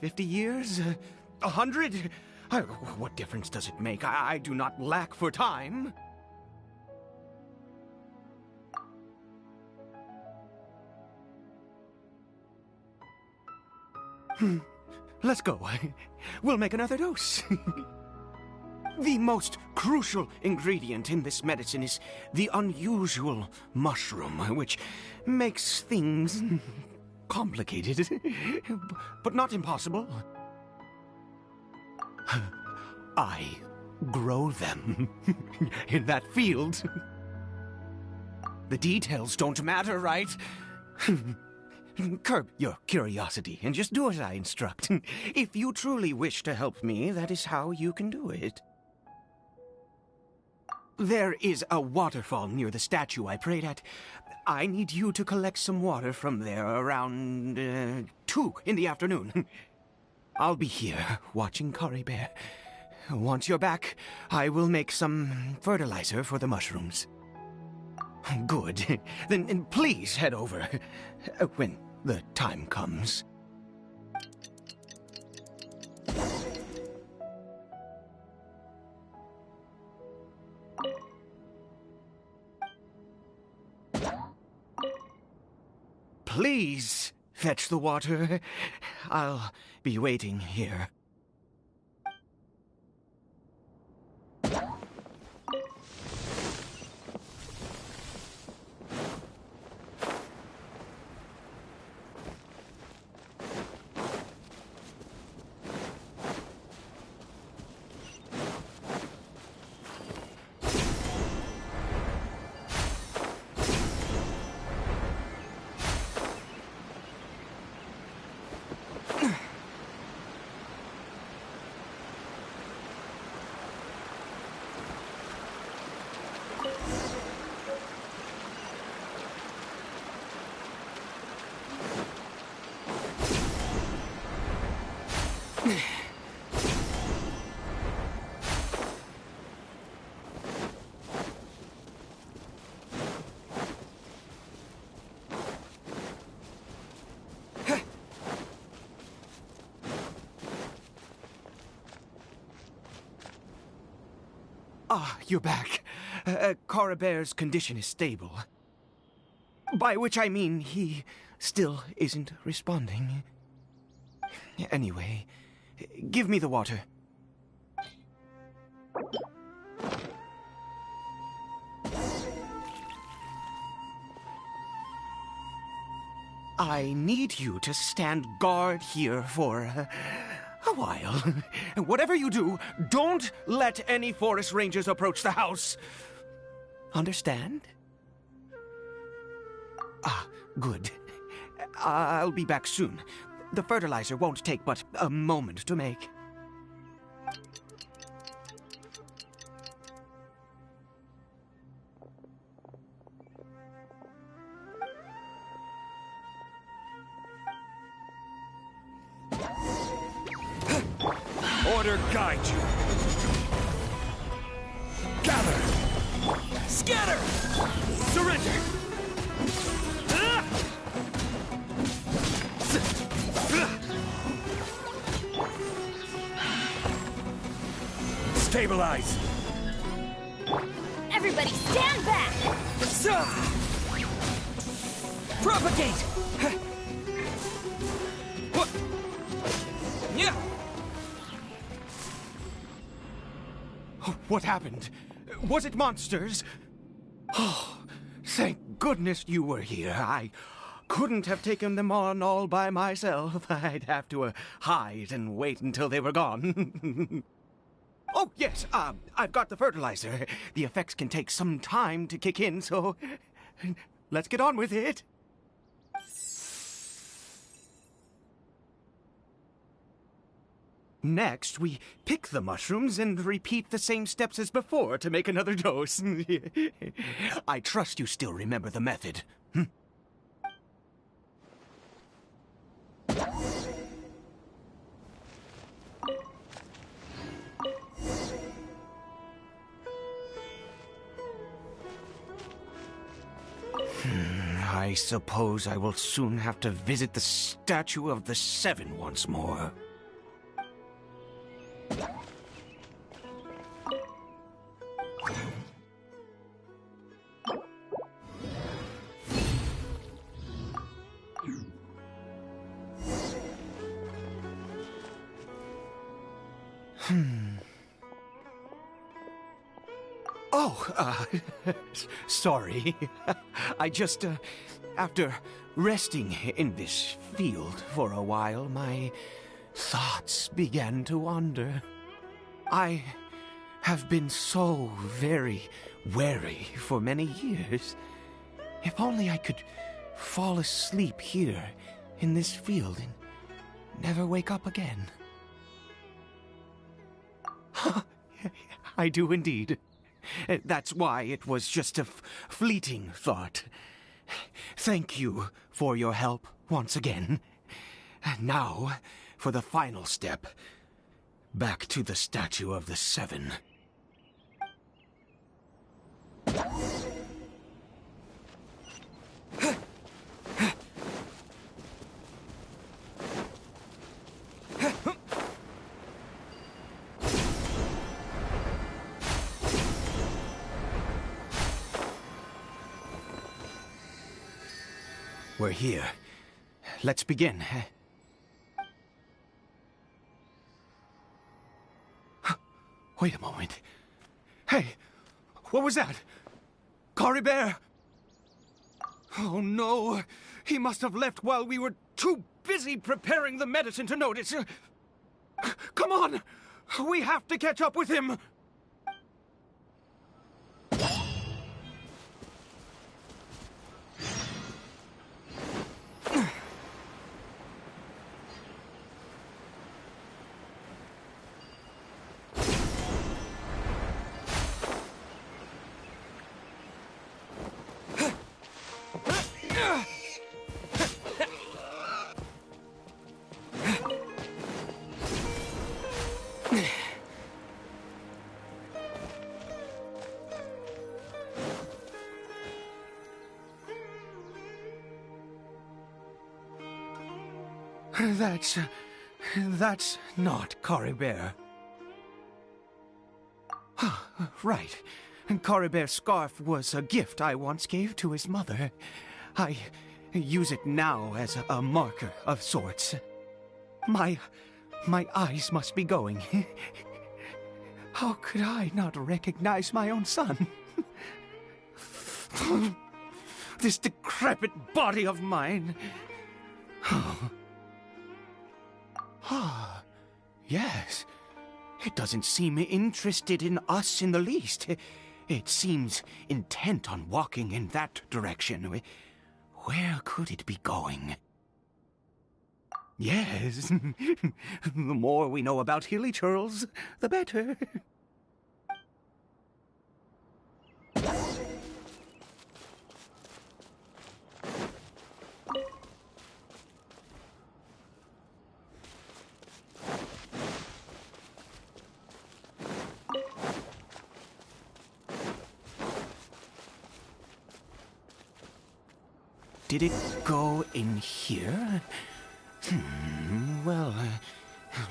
50 years, 100, what difference does it make? I do not lack for time. Let's go. We'll make another dose. The most crucial ingredient in this medicine is the unusual mushroom, which makes things complicated, but not impossible. I grow them in that field. The details don't matter, right? Curb your curiosity and just do as I instruct. If you truly wish to help me, that is how you can do it. There is a waterfall near the statue I prayed at. I need you to collect some water from there around 2 in the afternoon. I'll be here watching Caribert. Once you're back, I will make some fertilizer for the mushrooms. Good. Then please head over when the time comes. please fetch the water. I'll be waiting here. Ah, you're back. Caribert's condition is stable. By which I mean he still isn't responding. Anyway, give me the water. I need you to stand guard here for a while. Whatever you do, don't let any forest rangers approach the house. Understand? Ah, good. I'll be back soon. The fertilizer won't take but a moment to make. Order guide you. Gather. Scatter. Surrender. Stabilize. Everybody stand back! Propagate. Yeah. What happened? Was it monsters? Oh, thank goodness you were here. I couldn't have taken them on all by myself. I'd have to hide and wait until they were gone. Oh, yes, I've got the fertilizer. The effects can take some time to kick in, so let's get on with it. Next, we pick the mushrooms and repeat the same steps as before to make another dose. I trust you still remember the method. I suppose I will soon have to visit the statue of the Seven once more. Oh, sorry. I just, after resting in this field for a while, my thoughts began to wander. I have been so very wary for many years. If only I could fall asleep here in this field and never wake up again. I do indeed. That's why it was just a fleeting thought. Thank you for your help once again. Now, for the final step. Back to the statue of the Seven. We're here. let's begin. Wait a moment. Hey, what was that? Caribert! Oh no, he must have left while we were too busy preparing the medicine to notice. Come on, we have to catch up with him. That's not Caribert. Right. Caribert's scarf was a gift I once gave to his mother. I use it now as a marker of sorts. My eyes must be going. How could I not recognize my own son? This decrepit body of mine. Yes. It doesn't seem interested in us in the least. It seems intent on walking in that direction. Where could it be going? Yes. The more we know about hilly churls, the better. Did it go in here? Well,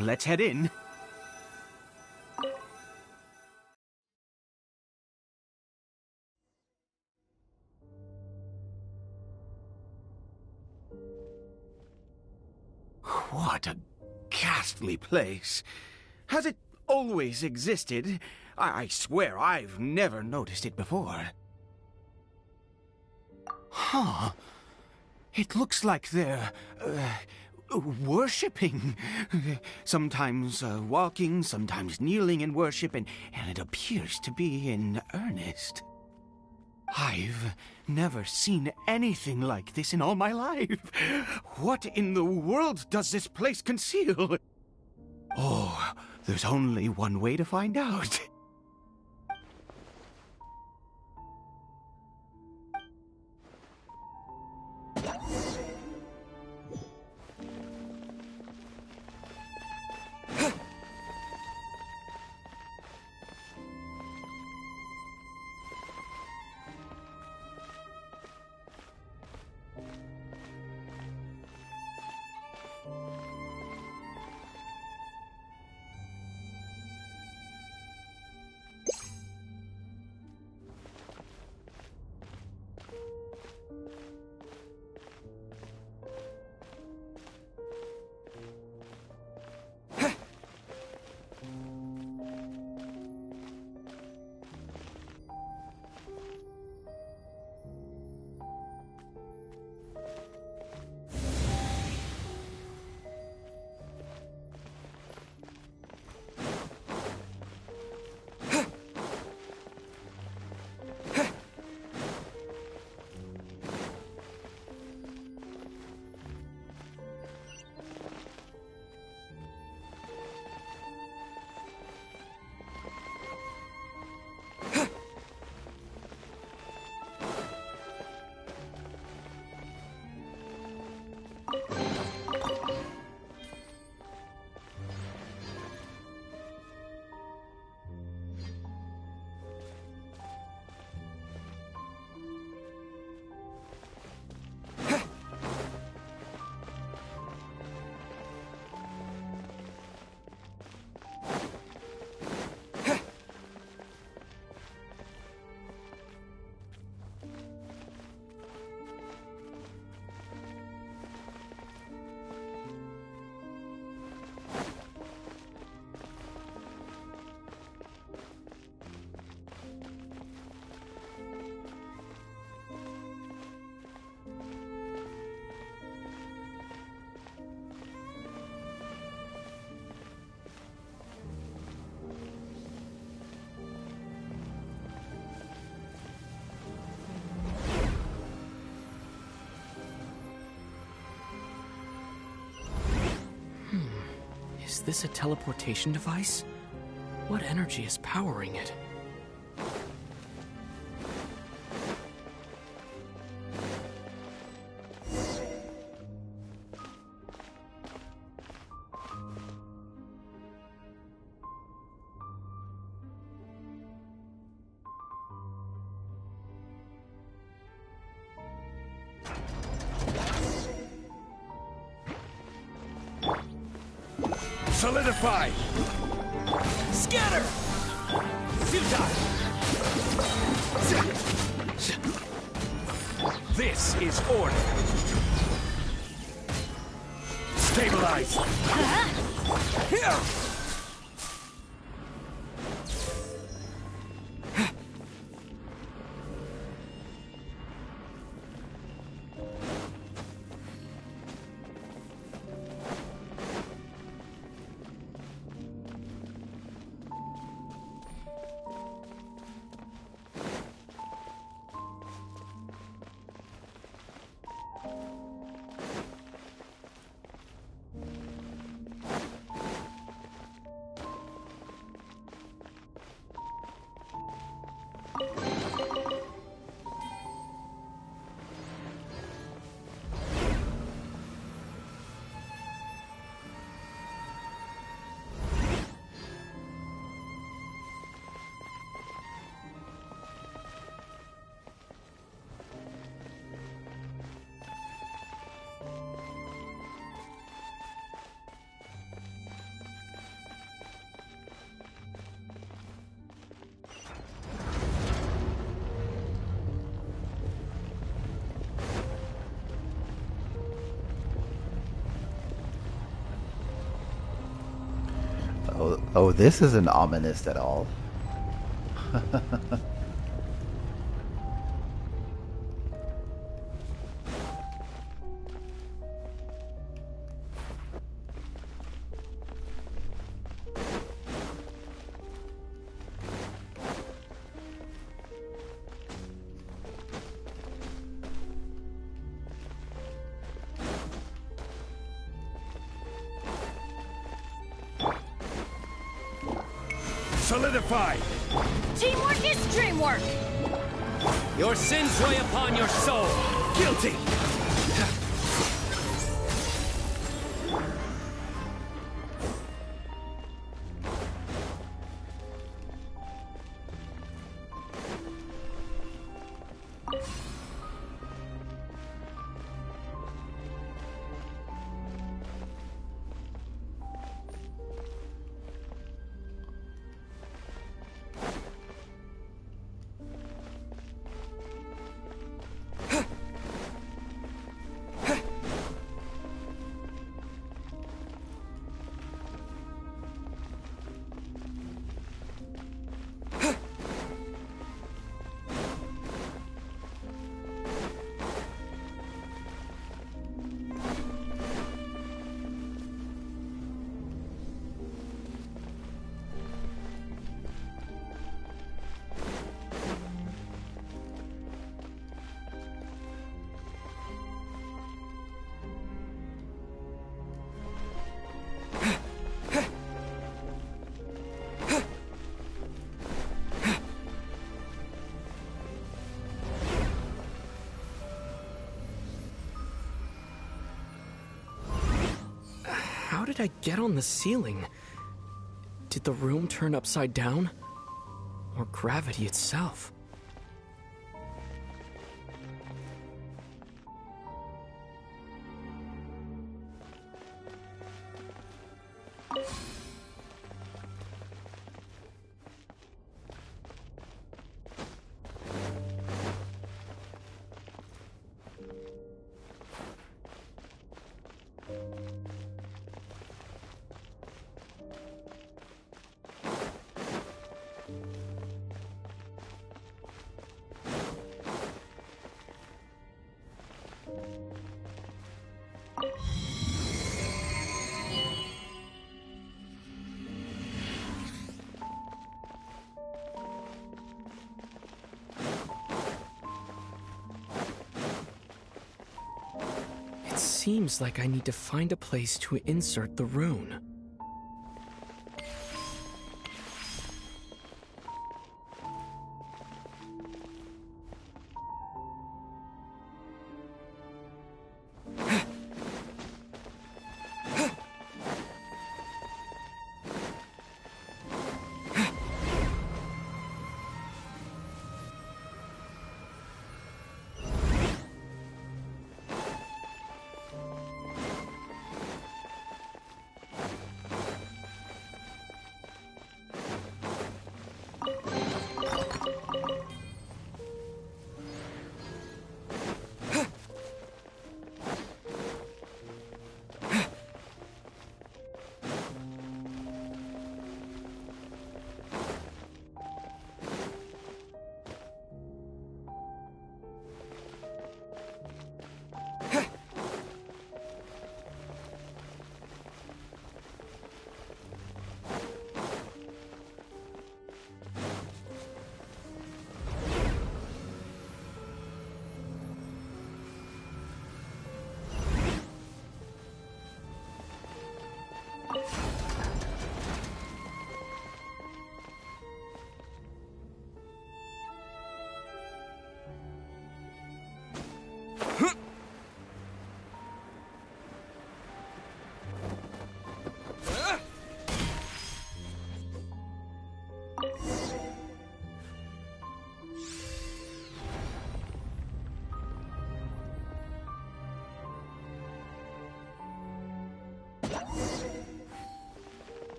let's head in. What a ghastly place. Has it always existed? I swear I've never noticed it before. Huh. It looks like they're, worshipping. Sometimes walking, sometimes kneeling in worship, and it appears to be in earnest. I've never seen anything like this in all my life. What in the world does this place conceal? Oh, there's only one way to find out. this a teleportation device? What energy is powering it? Solidify! Scatter! Futile! This is order. Stabilize! Here! Oh, this isn't ominous at all. Solidify! Teamwork is dreamwork! Your sins weigh upon your soul. Guilty! How did I get on the ceiling? Did the room turn upside down? Or gravity itself? Seems like I need to find a place to insert the rune.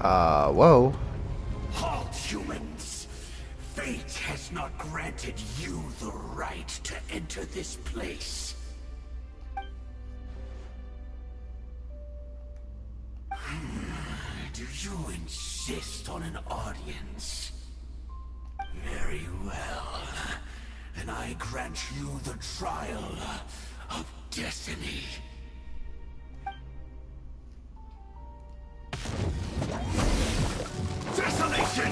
Whoa. Halt, humans! Fate has not granted you the right to enter this place. Do you insist on an audience? Very well. Then I grant you the trial of destiny. Desolation!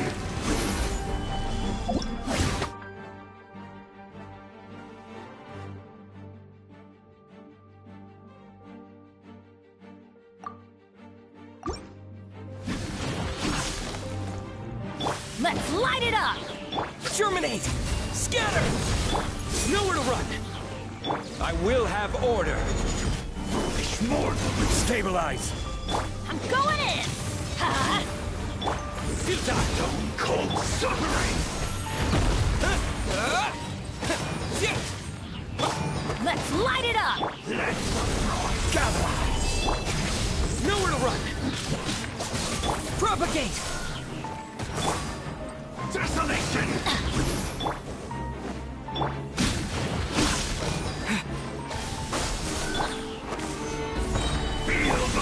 Let's light it up! Germinate! Scatter! Nowhere to run! I will have order! Foolish mortal! Stabilize! I'm going in! Ha! Stone cold suffering! Let's light it up! Let the frost gather! Nowhere to run! Propagate! Desolation!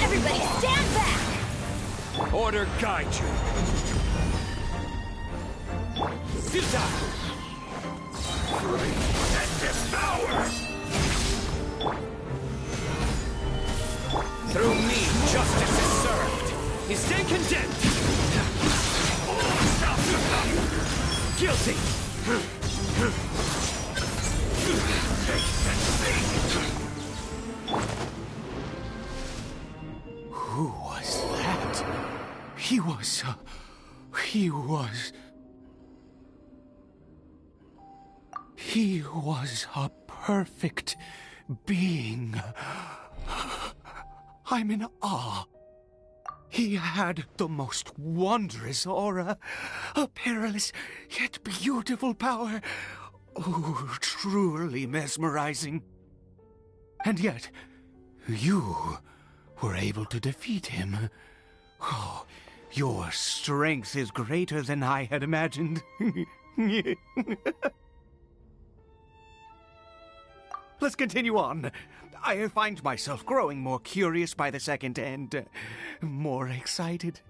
Everybody stand back! Order guide you! Futile! Freeze and devour! Through me, justice is served! You stay condemned! Guilty! Who was that? He was a perfect being. I'm in awe. He had the most wondrous aura, a perilous yet beautiful power. Oh, truly mesmerizing. And yet, you were able to defeat him. Oh, your strength is greater than I had imagined. Let's continue on. I find myself growing more curious by the second and more excited.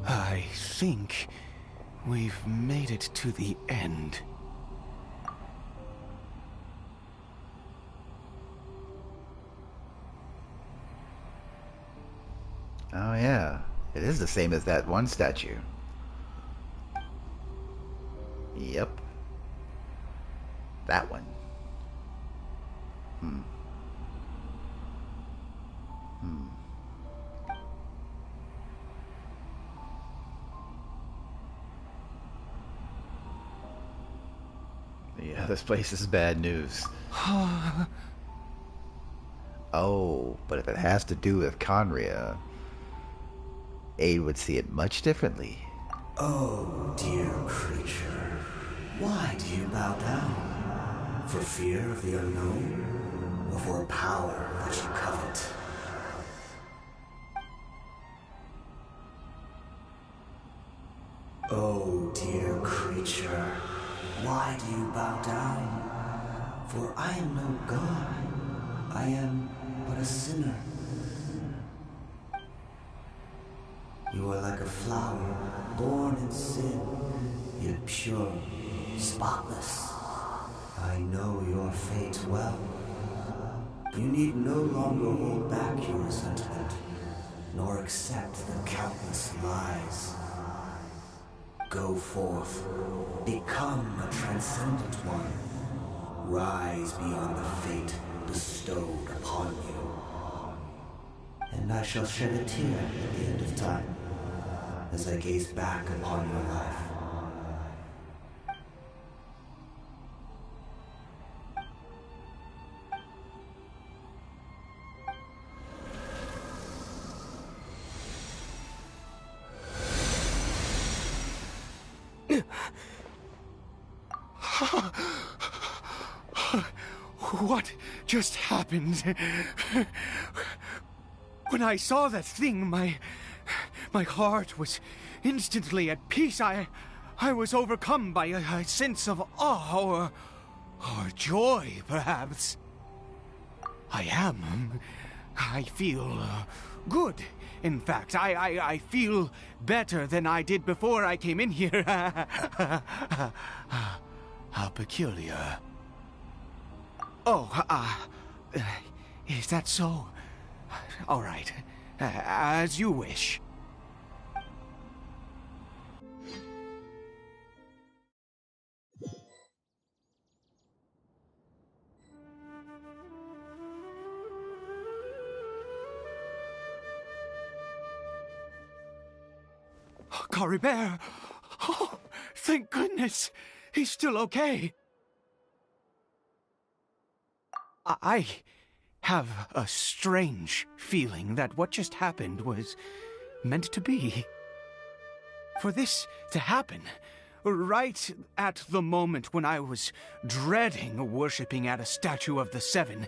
I think we've made it to the end. Oh yeah, it is the same as that one statue. Yep. That one. Yeah, this place is bad news. Oh, but if it has to do with Conria, Aid would see it much differently. Oh, dear creature, why do you bow down? For fear of the unknown? Or for a power that you covet? Oh, dear creature, why do you bow down? For I am no god. I am but a sinner. You are like a flower, born in sin, yet pure, spotless. I know your fate well. You need no longer hold back your resentment, nor accept the countless lies. Go forth, become a transcendent one. Rise beyond the fate bestowed upon you. And I shall shed a tear at the end of time, as I gaze back upon your life. What just happened? When I saw that thing, my heart was instantly at peace. I was overcome by a sense of awe or joy, perhaps. I feel good. In fact, I feel better than I did before I came in here. How peculiar. Oh, is that so? All right, as you wish. Caribert! Oh, thank goodness! He's still okay. I have a strange feeling that what just happened was meant to be. For this to happen, right at the moment when I was dreading worshipping at a statue of the Seven,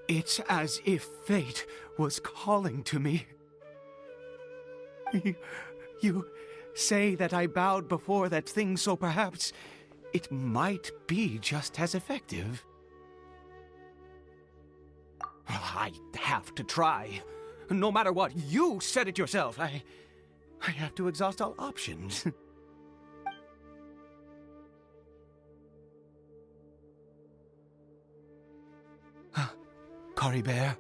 it's as if fate was calling to me. You say that I bowed before that thing, so perhaps it might be just as effective. I have to try. No matter what, you said it yourself. I have to exhaust all options. Caribert?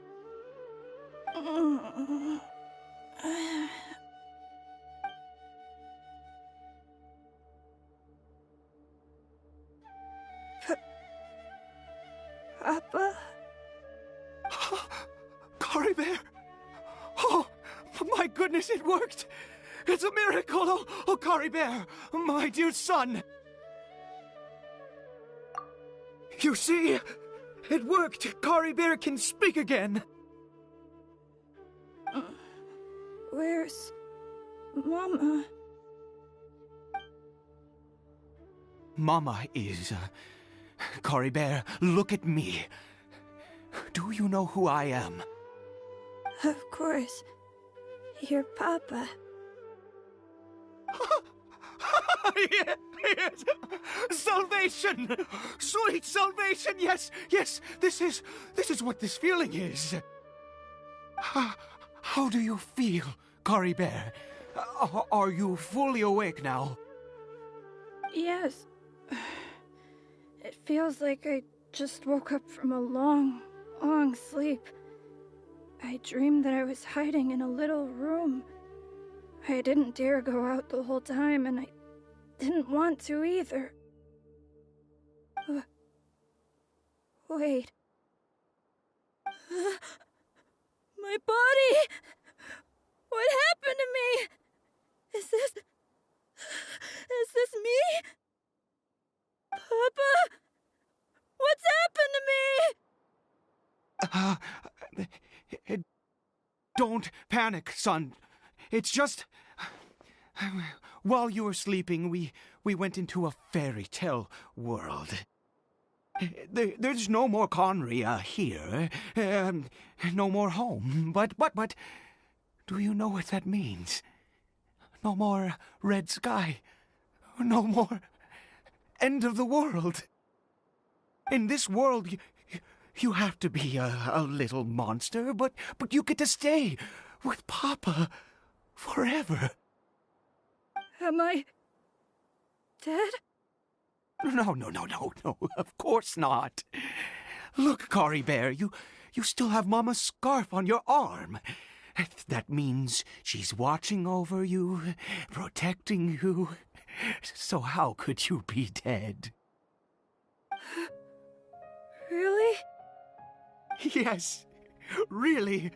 Papa? Caribert! Oh, my goodness, it worked! It's a miracle! Oh, Caribert, my dear son! You see? It worked! Caribert can speak again! Where's Mama? Mama is... Caribert, look at me. Do you know who I am? Of course. Your Papa. Yes! Salvation! Sweet salvation! Yes, yes! This is what this feeling is. How do you feel, Caribert? Are you fully awake now? Yes. It feels like I just woke up from a long, long sleep. I dreamed that I was hiding in a little room. I didn't dare go out the whole time, and I didn't want to either. Wait. My body! What happened to me? Is this me? Papa? What's happened to me? Don't panic, son. It's just... While you were sleeping, we went into a fairy tale world. There's no more Conry here. No more home. But, do you know what that means? No more red sky. No more end of the world. In this world, you have to be a little monster, but you get to stay with Papa forever. Am I dead? No, of course not. Look, Caribert, you still have Mama's scarf on your arm. That means she's watching over you, protecting you. So how could you be dead? Really? Yes, really.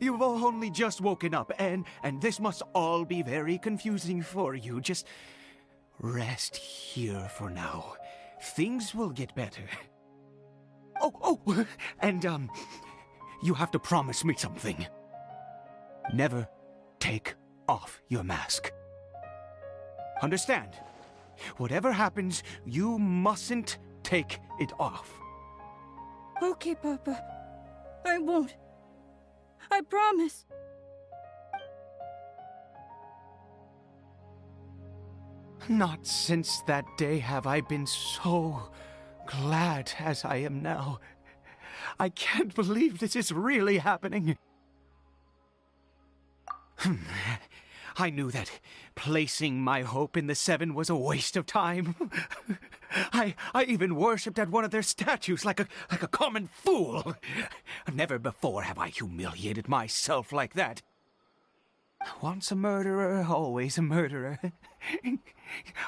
You've only just woken up, and this must all be very confusing for you. Just rest here for now. Things will get better. Oh, and, you have to promise me something. Never take off your mask. Understand? Whatever happens, you mustn't take it off. Okay, Papa. I won't. I promise. Not since that day have I been so glad as I am now. I can't believe this is really happening. I knew that placing my hope in the Seven was a waste of time. I even worshipped at one of their statues like a common fool. Never before have I humiliated myself like that. Once a murderer, always a murderer.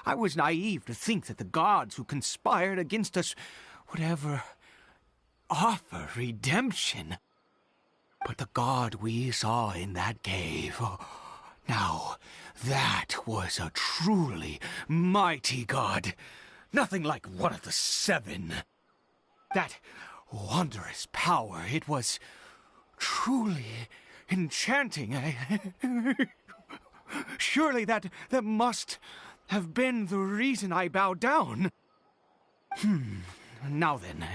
I was naive to think that the gods who conspired against us would ever offer redemption. But the god we saw in that cave... Now, that was a truly mighty god. Nothing like one of the Seven. That wondrous power, it was truly enchanting. Surely that must have been the reason I bowed down. Now then,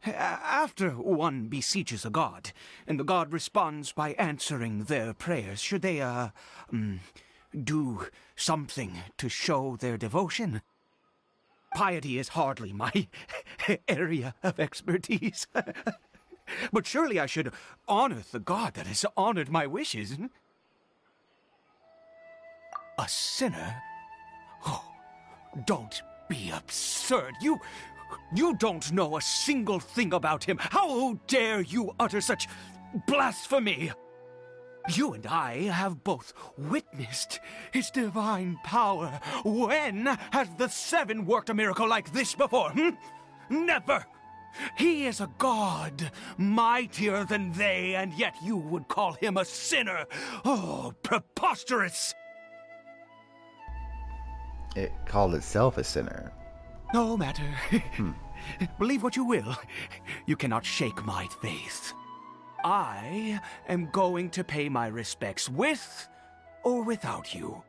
after one beseeches a god, and the god responds by answering their prayers, should they, do something to show their devotion? Piety is hardly my area of expertise. But surely I should honor the god that has honored my wishes. A sinner? Oh, don't be absurd. You don't know a single thing about him. How dare you utter such blasphemy? You and I have both witnessed his divine power. When has the Seven worked a miracle like this before? Never! He is a god, mightier than they, and yet you would call him a sinner. Oh, preposterous! It called itself a sinner. No matter. Believe what you will. You cannot shake my faith. I am going to pay my respects with or without you.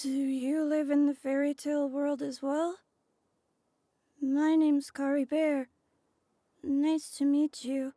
Do you live in the fairy tale world as well? My name's Caribert. Nice to meet you.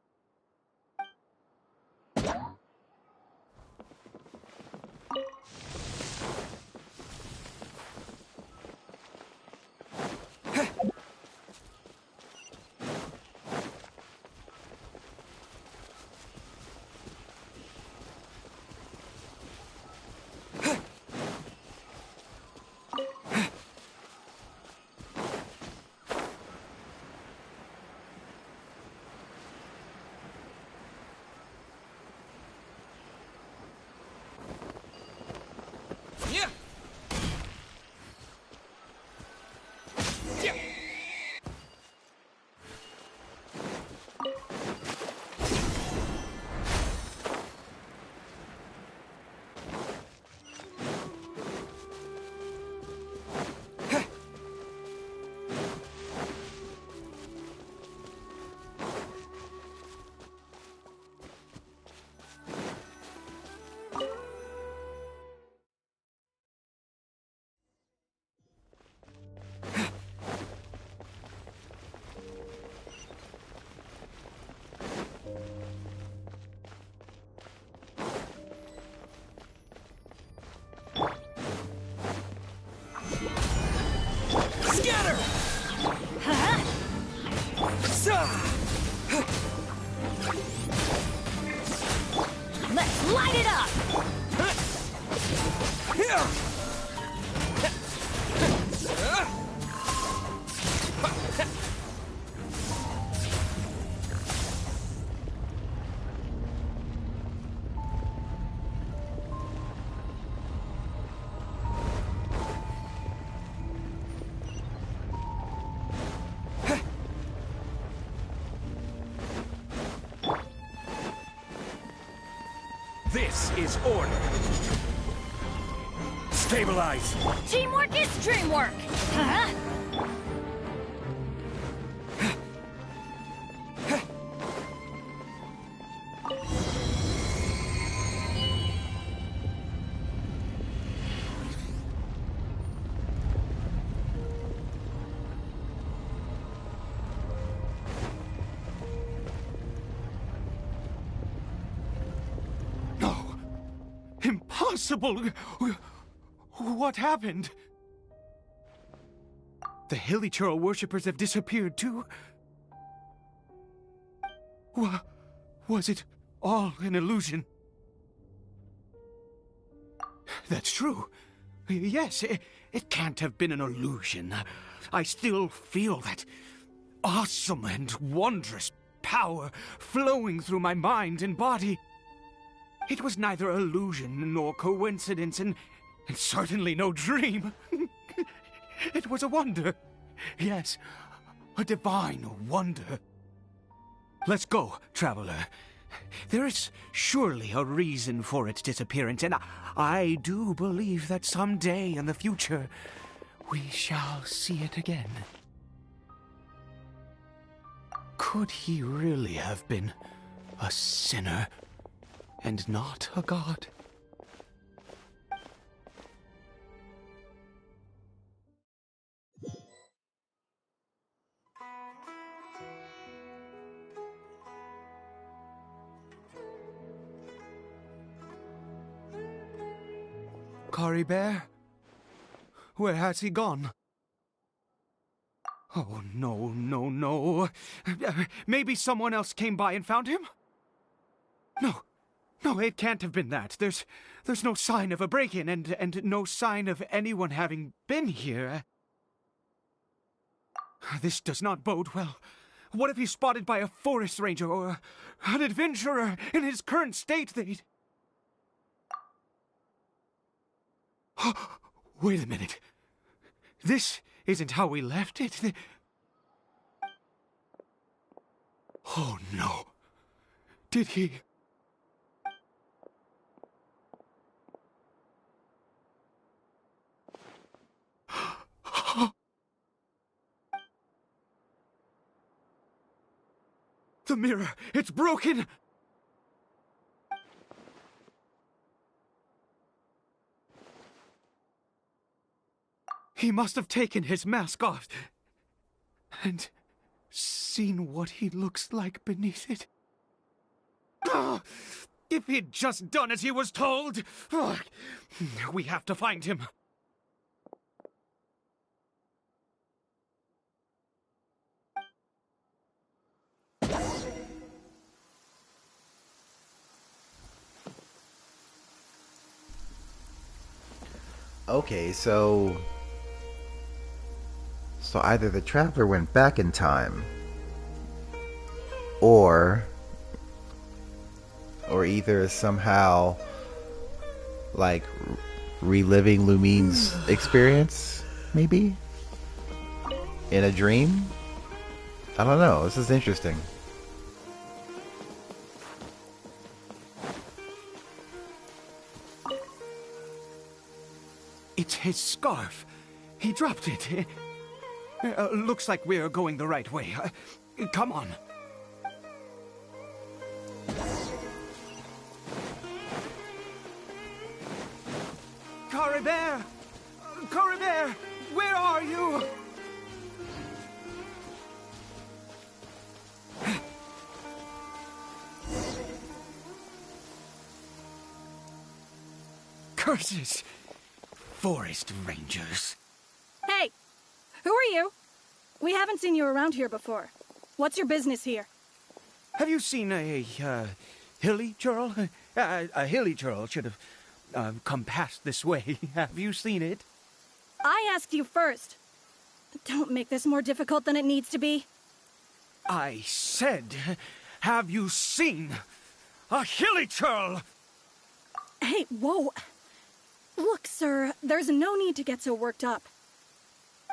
Let's light it up! This is order. Stabilize. Teamwork is dreamwork! Huh? Impossible! What happened? The Hilichurl worshippers have disappeared too? Was it all an illusion? That's true. Yes, it can't have been an illusion. I still feel that awesome and wondrous power flowing through my mind and body. It was neither illusion nor coincidence, and certainly no dream. It was a wonder. Yes, a divine wonder. Let's go, traveler. There is surely a reason for its disappearance, and I do believe that someday in the future we shall see it again. Could he really have been a sinner and not a god? Caribert? Where has he gone? Oh, no. Maybe someone else came by and found him? No, it can't have been that. There's no sign of a break-in and no sign of anyone having been here. This does not bode well. What if he's spotted by a forest ranger or an adventurer in his current state? Wait a minute. This isn't how we left it. Oh, no. Did he... The mirror! It's broken! He must have taken his mask off and seen what he looks like beneath it. If he'd just done as he was told! We have to find him. Okay, so either the traveler went back in time, or either somehow like reliving Lumine's experience, maybe in a dream. I don't know. This is interesting. It's his scarf. He dropped it. Looks like we're going the right way. Come on. Caribert! Caribert! Where are you? Curses! Forest rangers. Hey! Who are you? We haven't seen you around here before. What's your business here? Have you seen a hilly churl? A hilly churl should have come past this way. Have you seen it? I asked you first. Don't make this more difficult than it needs to be. I said, have you seen a hilly churl? Hey, whoa. Look, sir, there's no need to get so worked up.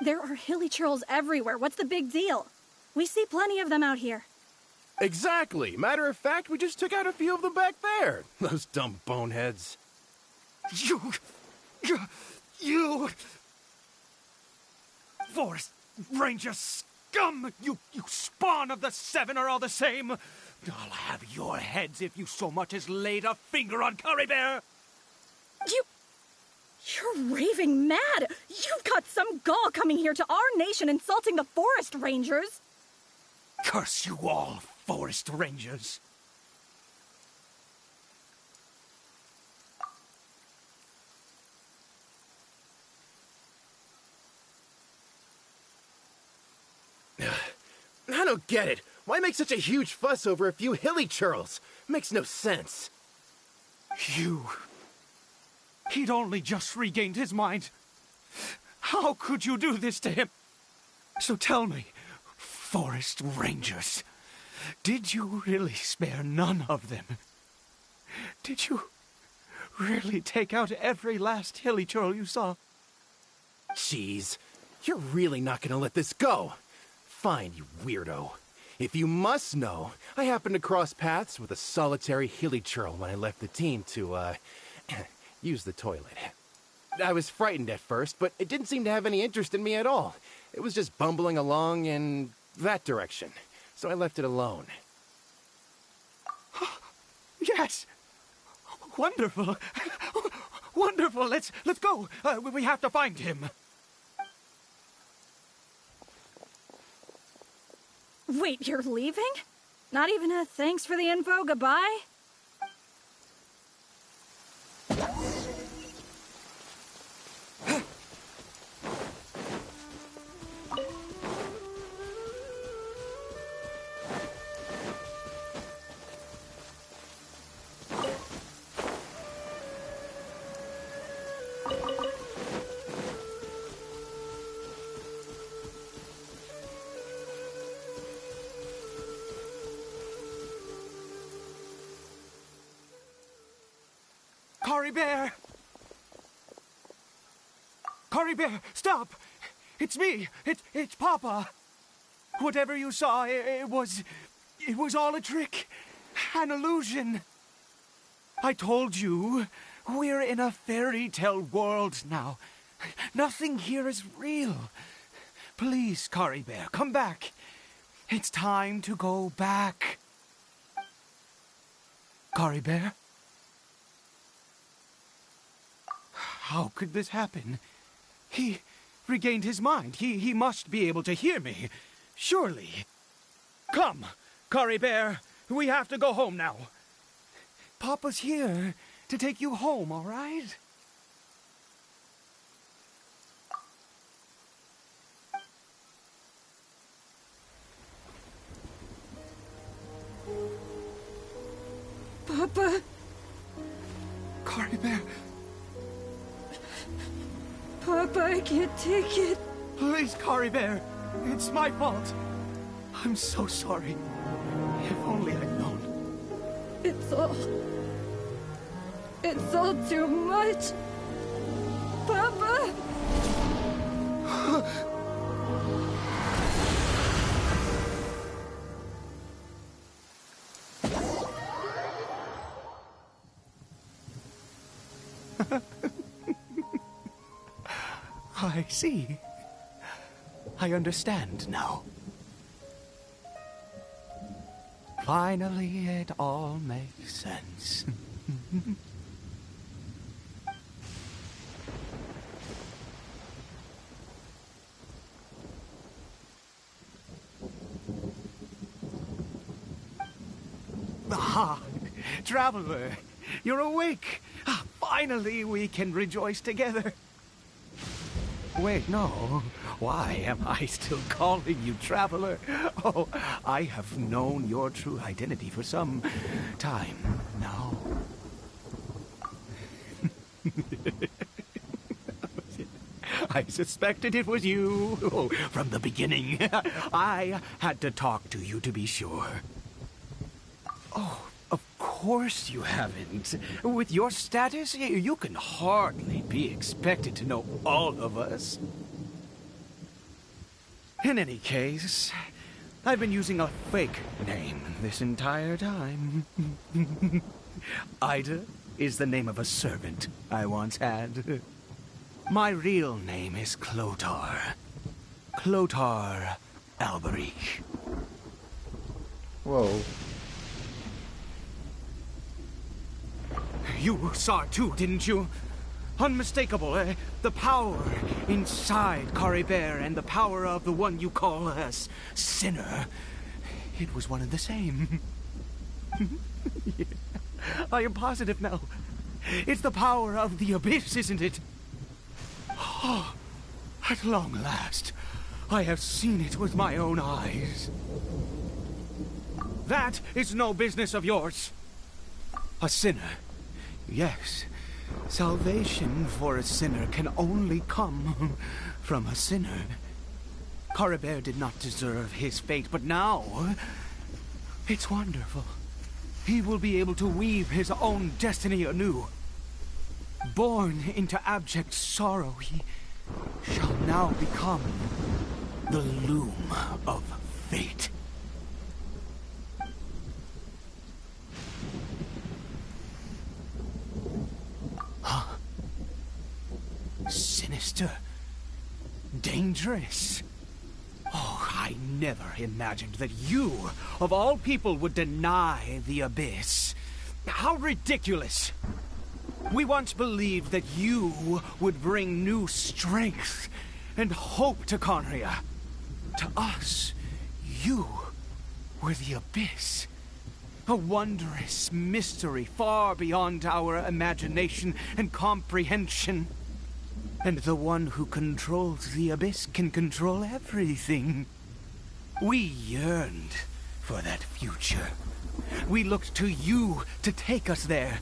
There are hilly churls everywhere. What's the big deal? We see plenty of them out here. Exactly. Matter of fact, we just took out a few of them back there. Those dumb boneheads. You... Forest Ranger scum! You spawn of the Seven are all the same! I'll have your heads if you so much as laid a finger on Caribert! You're raving mad! You've got some gall coming here to our nation insulting the Forest Rangers! Curse you all, Forest Rangers! I don't get it. Why make such a huge fuss over a few hilly churls? Makes no sense. He'd only just regained his mind. How could you do this to him? So tell me, Forest Rangers, did you really spare none of them? Did you really take out every last hilly churl you saw? Jeez, you're really not gonna let this go. Fine, you weirdo. If you must know, I happened to cross paths with a solitary hilly churl when I left the team to, use the toilet. I was frightened at first, but it didn't seem to have any interest in me at all. It was just bumbling along in that direction, so I left it alone. Yes! Wonderful! Wonderful! Let's go! We have to find him! Wait, you're leaving? Not even a thanks for the info, goodbye? Caribert! Caribert, stop! It's me! It's Papa! Whatever you saw, it was all a trick. An illusion. I told you, we're in a fairy tale world now. Nothing here is real. Please, Caribert, come back. It's time to go back. Caribert? How could this happen? He regained his mind. He must be able to hear me. Surely. Come, Caribert. We have to go home now. Papa's here to take you home, all right? Papa. Caribert. Papa, I can't take it. Please, Caribert. It's my fault. I'm so sorry. If only I'd known. It's all too much. Papa! I see. I understand now. Finally, it all makes sense. Ah, traveler, you're awake. Finally, we can rejoice together. Wait, no. Why am I still calling you Traveler? Oh, I have known your true identity for some time now. I suspected it was you. Oh, from the beginning. I had to talk to you to be sure. Oh, of course you haven't. With your status, you can hardly be expected to know all of us. In any case, I've been using a fake name this entire time. Ida is the name of a servant I once had. My real name is Clotar. Clotar Alberich. Whoa. You saw it too, didn't you? Unmistakable, eh? The power inside Caribert and the power of the one you call a sinner. It was one and the same. Yeah. I am positive now. It's the power of the abyss, isn't it? Oh, at long last, I have seen it with my own eyes. That is no business of yours. A sinner. Yes, salvation for a sinner can only come from a sinner. Caribert did not deserve his fate, but now it's wonderful. He will be able to weave his own destiny anew. Born into abject sorrow, he shall now become the loom of fate. Huh? Sinister. Dangerous. Oh, I never imagined that you, of all people, would deny the abyss. How ridiculous! We once believed that you would bring new strength and hope to Conria. To us, you were the abyss. A wondrous mystery far beyond our imagination and comprehension. And the one who controls the abyss can control everything. We yearned for that future. We looked to you to take us there.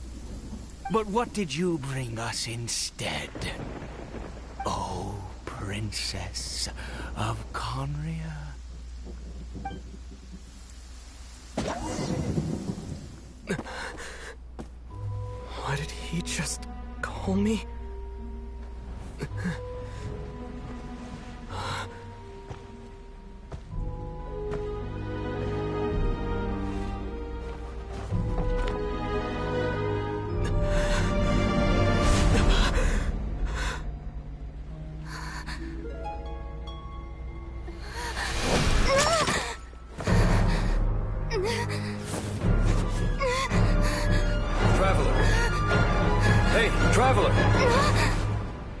But what did you bring us instead? Oh, Princess of Conria. Why did he just call me?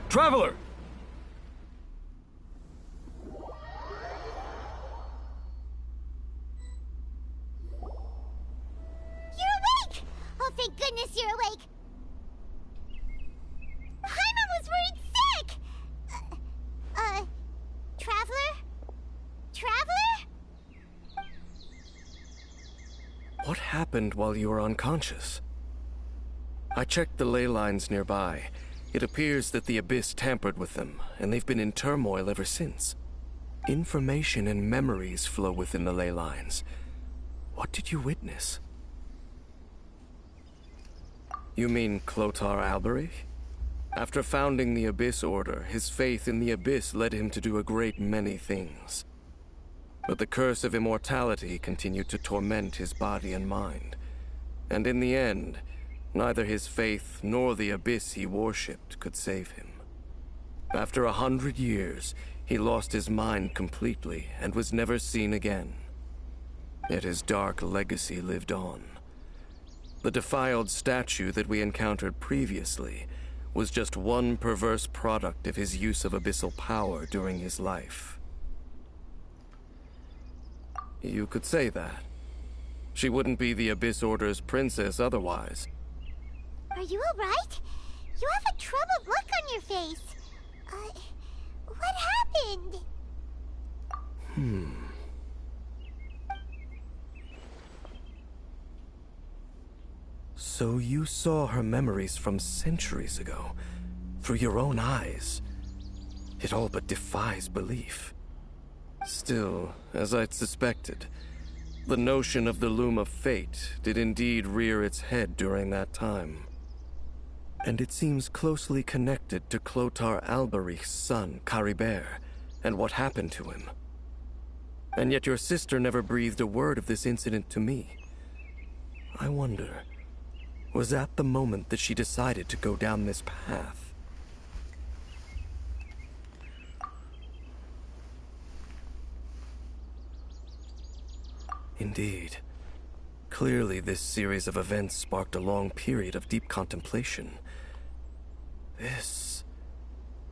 Traveler! You're awake! Oh, thank goodness you're awake! Paimon was worried sick! Traveler? Traveler? What happened while you were unconscious? I checked the ley lines nearby. It appears that the Abyss tampered with them, and they've been in turmoil ever since. Information and memories flow within the ley lines. What did you witness? You mean Clotar Alberich? After founding the Abyss Order, his faith in the Abyss led him to do a great many things. But the curse of immortality continued to torment his body and mind. And in the end, neither his faith nor the abyss he worshipped could save him. After 100 years, he lost his mind completely and was never seen again. Yet his dark legacy lived on. The defiled statue that we encountered previously was just one perverse product of his use of abyssal power during his life. You could say that. She wouldn't be the Abyss Order's princess otherwise. Are you alright? You have a troubled look on your face. What happened? So you saw her memories from centuries ago, through your own eyes. It all but defies belief. Still, as I'd suspected, the notion of the Loom of Fate did indeed rear its head during that time. And it seems closely connected to Clothar Alberich's son, Caribert, and what happened to him. And yet your sister never breathed a word of this incident to me. I wonder, was that the moment that she decided to go down this path? Indeed. Clearly, this series of events sparked a long period of deep contemplation. This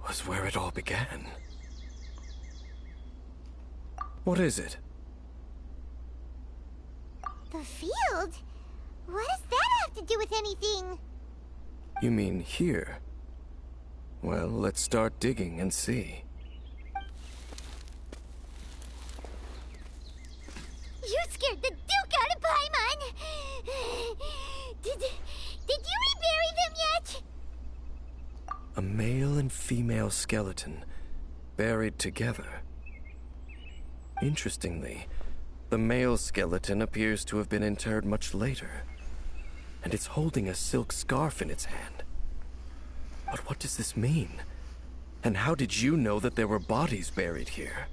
was where it all began. What is it? The field? What does that have to do with anything? You mean here? Well, let's start digging and see. You scared the Duke out of Paimon! Did you rebury them yet? A male and female skeleton, buried together. Interestingly, the male skeleton appears to have been interred much later, and it's holding a silk scarf in its hand. But what does this mean? And how did you know that there were bodies buried here?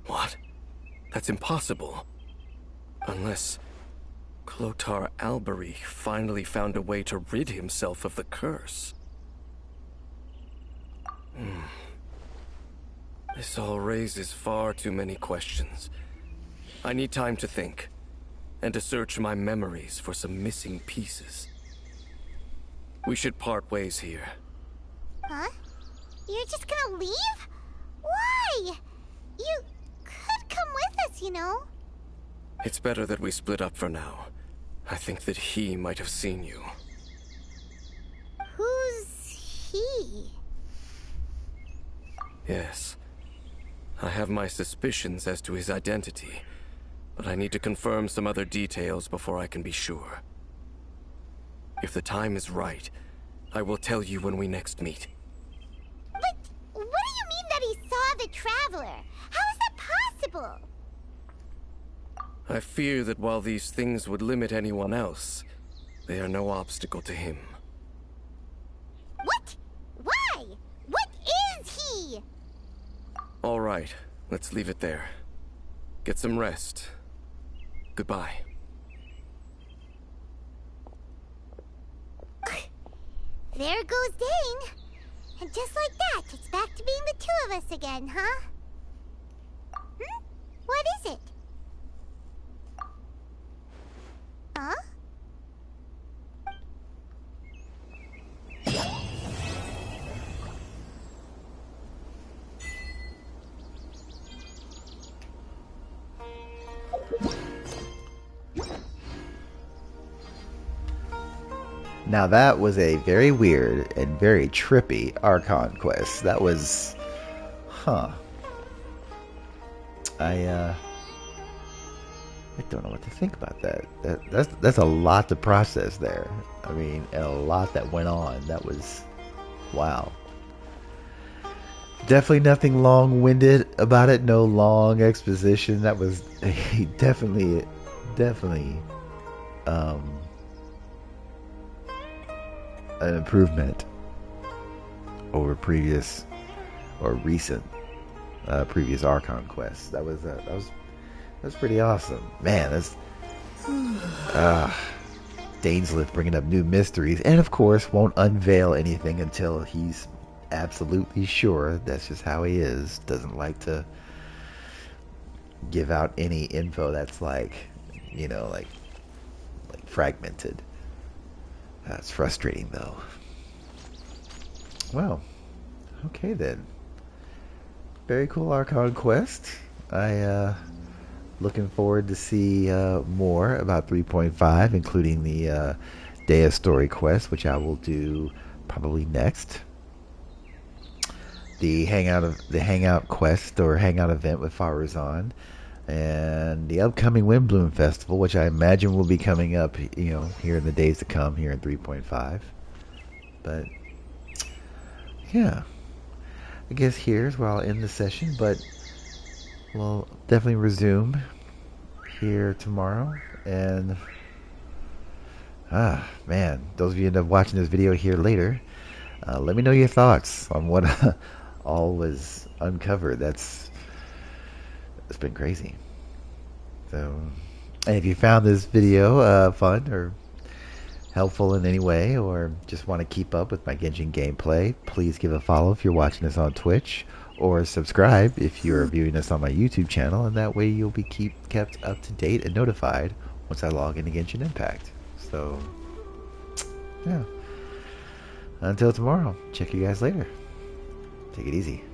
What? That's impossible. Unless Clothar Alberich finally found a way to rid himself of the curse. This all raises far too many questions. I need time to think, and to search my memories for some missing pieces. We should part ways here. Huh? You're just gonna leave? Why? You could come with us, you know. It's better that we split up for now. I think that he might have seen you. Who's he? Yes. I have my suspicions as to his identity, but I need to confirm some other details before I can be sure. If the time is right, I will tell you when we next meet. But what do you mean that he saw the Traveler? How is that possible? I fear that while these things would limit anyone else, they are no obstacle to him. What? Why? What is he? All right, let's leave it there. Get some rest. Goodbye. There goes Dane. And just like that, it's back to being the two of us again, huh? What is it? Huh? Now that was a very weird and very trippy Archon quest. That was... Huh. I don't know what to think about that. That's a lot to process there. I mean, and a lot that went on. That was... Wow. Definitely nothing long-winded about it. No long exposition. That was definitely an improvement over previous or recent previous Archon quests. That was pretty awesome, man. That's Dainsleif bringing up new mysteries, and of course won't unveil anything until he's absolutely sure. That's just how he is. Doesn't like to give out any info that's like, you know, like fragmented. That's frustrating, though. Well, okay then. Very cool Archon quest. I looking forward to see more about 3.5, including the Dea story quest, which I will do probably next. The hangout quest or hangout event with Faruzan, and the upcoming Windbloom Festival, which I imagine will be coming up, here in the days to come, here in 3.5. But yeah, I guess here's where I'll end the session, but we'll definitely resume here tomorrow. And man, those of you end up watching this video here later, let me know your thoughts on what all was uncovered. It's been crazy. So, and if you found this video fun or helpful in any way, or just want to keep up with my Genshin gameplay, please give a follow if you're watching this on Twitch, or subscribe if you're viewing this on my YouTube channel, and that way you'll be kept up to date and notified once I log into Genshin Impact. So, yeah. Until tomorrow, check you guys later. Take it easy.